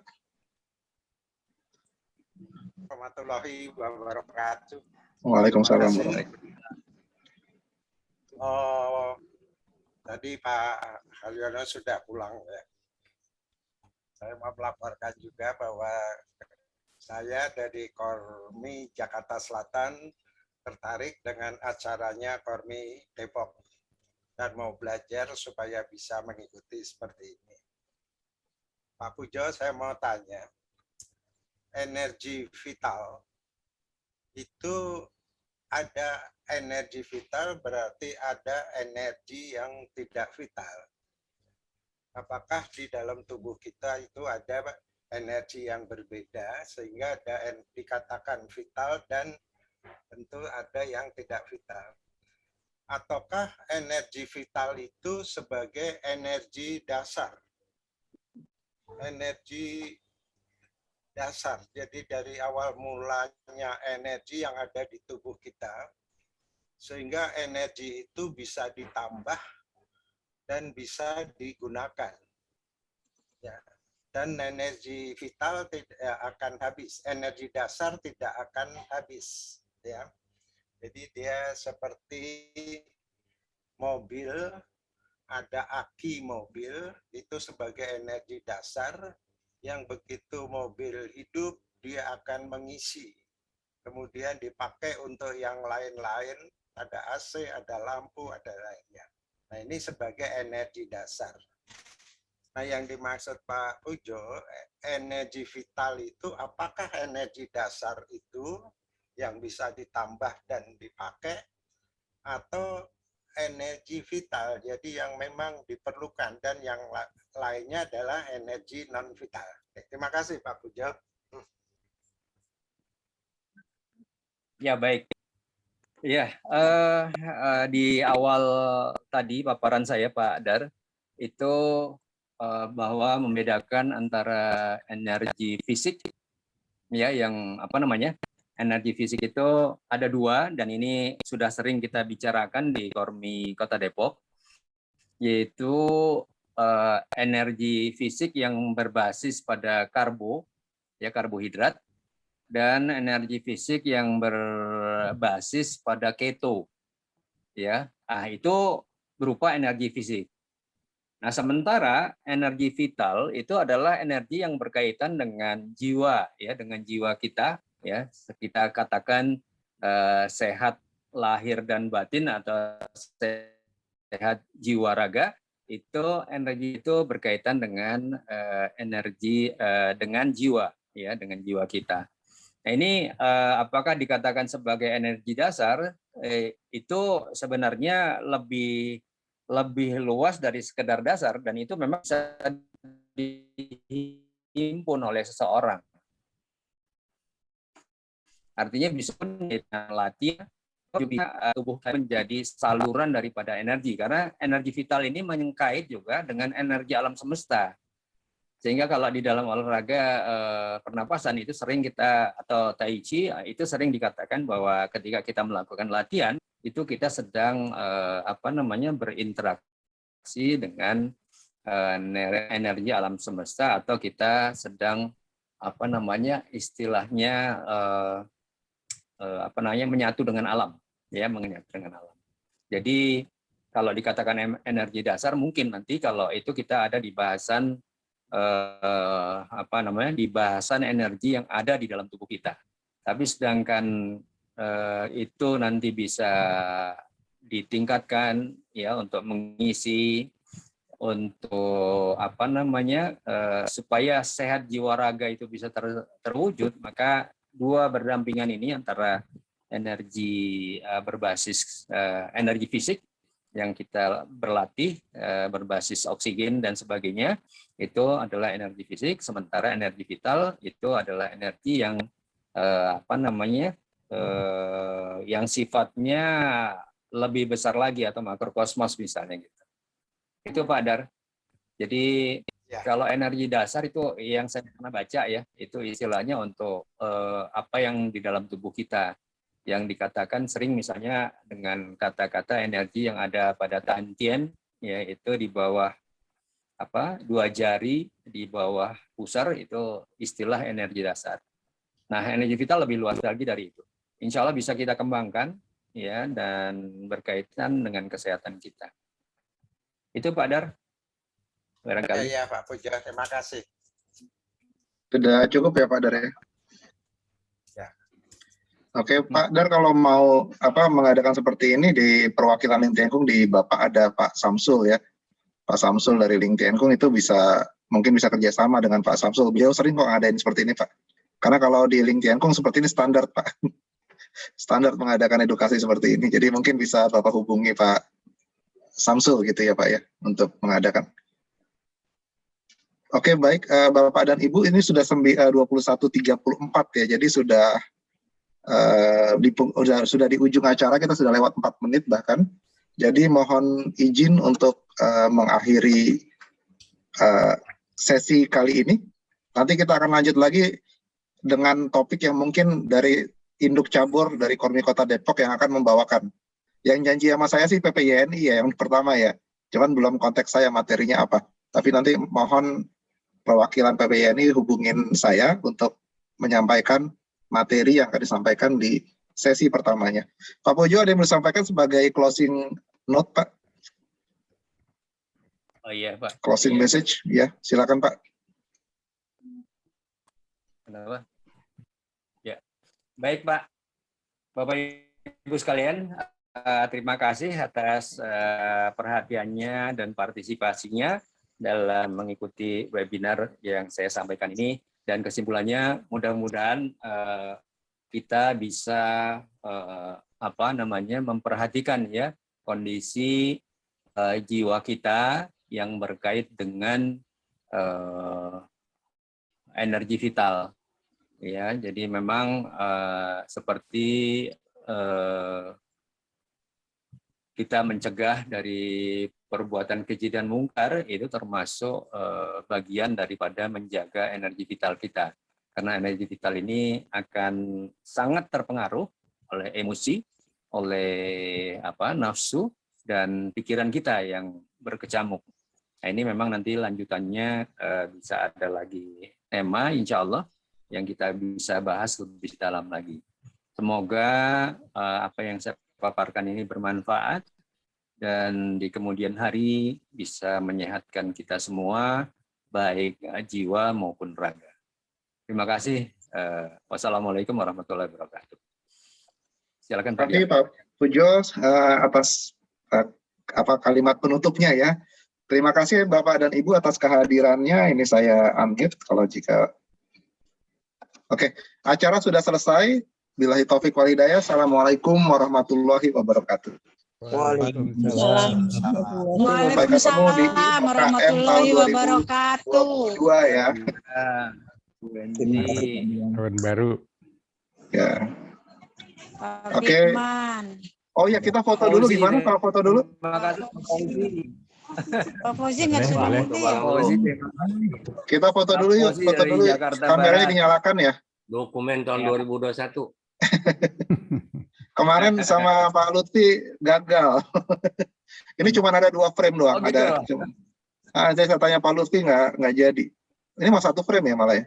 [SPEAKER 13] Warahmatullahi wabarakatuh.
[SPEAKER 1] Waalaikumsalam.
[SPEAKER 13] Tadi Pak Haryono sudah pulang ya. Saya mau melaporkan juga bahwa saya dari Pormi Jakarta Selatan tertarik dengan acaranya Pormi Depok dan mau belajar supaya bisa mengikuti seperti ini. Pak Pujo, saya mau tanya, energi vital itu ada energi vital berarti ada energi yang tidak vital. Apakah di dalam tubuh kita itu ada energi yang berbeda sehingga ada yang dikatakan vital dan tentu ada yang tidak vital? Ataukah energi vital itu sebagai energi dasar? Energi dasar. Jadi dari awal mulanya energi yang ada di tubuh kita, sehingga energi itu bisa ditambah dan bisa digunakan. Ya. Dan energi vital tidak akan habis, energi dasar tidak akan habis. Ya. Jadi dia seperti mobil, ada aki mobil, itu sebagai energi dasar, yang begitu mobil hidup, dia akan mengisi. Kemudian dipakai untuk yang lain-lain, ada AC, ada lampu, ada lainnya. Nah ini sebagai energi dasar. Nah yang dimaksud Pak Pujo, energi vital itu apakah energi dasar itu yang bisa ditambah dan dipakai, atau energi vital, jadi yang memang diperlukan, dan yang lainnya adalah energi non vital. Terima kasih Pak Pujo.
[SPEAKER 5] Ya baik. Ya di awal tadi paparan saya Pak Dar itu bahwa membedakan antara energi fisik ya yang energi fisik itu ada dua, dan ini sudah sering kita bicarakan di Pormi Kota Depok, yaitu energi fisik yang berbasis pada karbo ya karbohidrat, dan energi fisik yang berbasis pada keto, ya. Ah, itu berupa energi fisik. Nah, sementara energi vital itu adalah energi yang berkaitan dengan jiwa, ya, dengan jiwa kita, ya. Kita katakan sehat lahir dan batin atau sehat jiwa raga, itu energi itu berkaitan dengan energi dengan jiwa, ya, dengan jiwa kita. Nah, ini apakah dikatakan sebagai energi dasar? Itu sebenarnya lebih luas dari sekedar dasar, dan itu memang bisa dihimpun oleh seseorang. Artinya bisa latihan tubuh menjadi saluran daripada energi, karena energi vital ini mengkait juga dengan energi alam semesta. Sehingga kalau di dalam olahraga pernapasan itu sering kita, atau tai chi, itu sering dikatakan bahwa ketika kita melakukan latihan itu kita sedang berinteraksi dengan energi alam semesta, atau kita sedang istilahnya menyatu dengan alam, ya, menyatu dengan alam. Jadi kalau dikatakan energi dasar, mungkin nanti kalau itu kita ada di bahasan di bahasan energi yang ada di dalam tubuh kita. Tapi sedangkan itu nanti bisa ditingkatkan, ya, untuk mengisi, untuk supaya sehat jiwa raga itu bisa terwujud, maka dua berdampingan ini antara energi berbasis energi fisik yang kita berlatih berbasis oksigen dan sebagainya, itu adalah energi fisik, sementara energi vital itu adalah energi yang yang sifatnya lebih besar lagi, atau makrokosmos misalnya gitu. Itu Pak Dar. Jadi kalau energi dasar itu yang saya pernah baca, ya, itu istilahnya untuk apa yang di dalam tubuh kita, yang dikatakan sering misalnya dengan kata-kata energi yang ada pada Tantien, yaitu di bawah dua jari, di bawah pusar, itu istilah energi dasar. Nah, energi vital lebih luas lagi dari itu. Insya Allah bisa kita kembangkan, ya, dan berkaitan dengan kesehatan kita. Itu Pak Dar. Barangkali.
[SPEAKER 13] Ya, Pak Puja, terima kasih.
[SPEAKER 1] Sudah cukup ya Pak Dar, ya? Oke, Pak Dar, kalau mau mengadakan seperti ini di perwakilan Ling Tian Kung, di Bapak ada Pak Samsul, ya. Pak Samsul dari Ling Tian Kung itu mungkin bisa kerjasama dengan Pak Samsul. Beliau sering kok ngadain seperti ini, Pak. Karena kalau di Ling Tian Kung seperti ini standar, Pak. Standar mengadakan edukasi seperti ini. Jadi mungkin bisa Bapak hubungi Pak Samsul gitu ya, Pak, ya, untuk mengadakan. Oke, baik, Bapak dan Ibu, ini sudah 21.34 ya. Jadi sudah di ujung acara, kita sudah lewat 4 menit bahkan. Jadi mohon izin untuk mengakhiri sesi kali ini. Nanti kita akan lanjut lagi dengan topik yang mungkin dari induk cabur dari Kormi Kota Depok yang akan membawakan. Yang janji sama saya sih PPYNI, ya, yang pertama, ya. Cuman belum konteks saya materinya apa. Tapi nanti mohon perwakilan PPYNI hubungin saya untuk menyampaikan materi yang akan disampaikan di sesi pertamanya. Pak Pujo, ada yang mau disampaikan sebagai closing note, Pak?
[SPEAKER 5] Oh iya, Pak.
[SPEAKER 1] Closing message, ya, silakan Pak.
[SPEAKER 5] Kenapa? Ya, baik Pak. Bapak Ibu sekalian, terima kasih atas perhatiannya dan partisipasinya dalam mengikuti webinar yang saya sampaikan ini. Dan kesimpulannya, mudah-mudahan kita bisa memperhatikan, ya, kondisi jiwa kita yang berkait dengan energi vital, ya. Jadi memang seperti kita mencegah dari perbuatan keji dan mungkar, itu termasuk bagian daripada menjaga energi vital kita. Karena energi vital ini akan sangat terpengaruh oleh emosi, oleh nafsu, dan pikiran kita yang berkecamuk. Nah, ini memang nanti lanjutannya bisa ada lagi tema, insya Allah,
[SPEAKER 14] yang kita bisa bahas lebih dalam lagi. Semoga apa yang saya paparkan ini bermanfaat dan di kemudian hari bisa menyehatkan kita semua, baik jiwa maupun raga. Terima kasih. Wassalamualaikum warahmatullahi wabarakatuh. Silakan Pak.
[SPEAKER 1] Terima kasih Pak Pujo atas kalimat penutupnya ya. Terima kasih Bapak dan Ibu atas kehadirannya. Ini saya unmute kalau jika. Oke, acara sudah selesai. Billahi taufik wal hidayah. Assalamualaikum warahmatullahi wabarakatuh.
[SPEAKER 8] Waalaikumsalam
[SPEAKER 1] Waalaikumsalam
[SPEAKER 8] warahmatullahi wabarakatuh.
[SPEAKER 1] 2 ya.
[SPEAKER 10] Tahun baru.
[SPEAKER 1] Ya.
[SPEAKER 8] Pak
[SPEAKER 1] Oke.
[SPEAKER 8] Firman.
[SPEAKER 1] Oh ya, kita foto dulu gimana kalau foto dulu?
[SPEAKER 14] Terima kasih Pak Fauzi.
[SPEAKER 8] Pak Fauzi nggak sudah
[SPEAKER 1] Kita foto dulu yuk, foto dulu. Kameranya dinyalakan ya.
[SPEAKER 3] Dokumen tahun 2021.
[SPEAKER 1] Kemarin sama Pak Lutfi gagal. Ini cuma ada 2 frame doang.
[SPEAKER 14] Oh, gitu.
[SPEAKER 1] Ada cuma. Saya tanya Pak Lutfi nggak jadi. Ini mau 1 frame ya malah ya.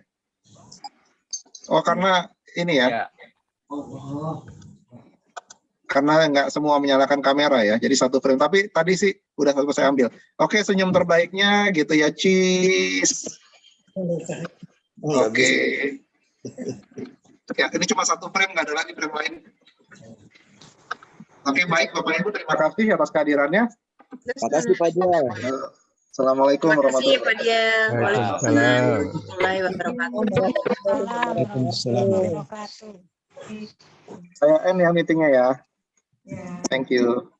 [SPEAKER 1] Oh karena ini ya. Karena nggak semua menyalakan kamera ya, jadi 1 frame. Tapi tadi sih udah saya ambil. Oke, senyum terbaiknya gitu ya, cheese. Oke. Ya, ini cuma 1 frame, nggak ada lagi frame lain. Oke, baik Bapak Ibu, terima kasih atas kehadirannya.
[SPEAKER 7] Terima kasih Pak Dial.
[SPEAKER 1] Assalamualaikum
[SPEAKER 6] Terima kasih Pak
[SPEAKER 1] warahmatullahi
[SPEAKER 6] Dial. Waalaikumsalam warahmatullahi wabarakatuh.
[SPEAKER 1] Saya end ya meetingnya ya. Thank you.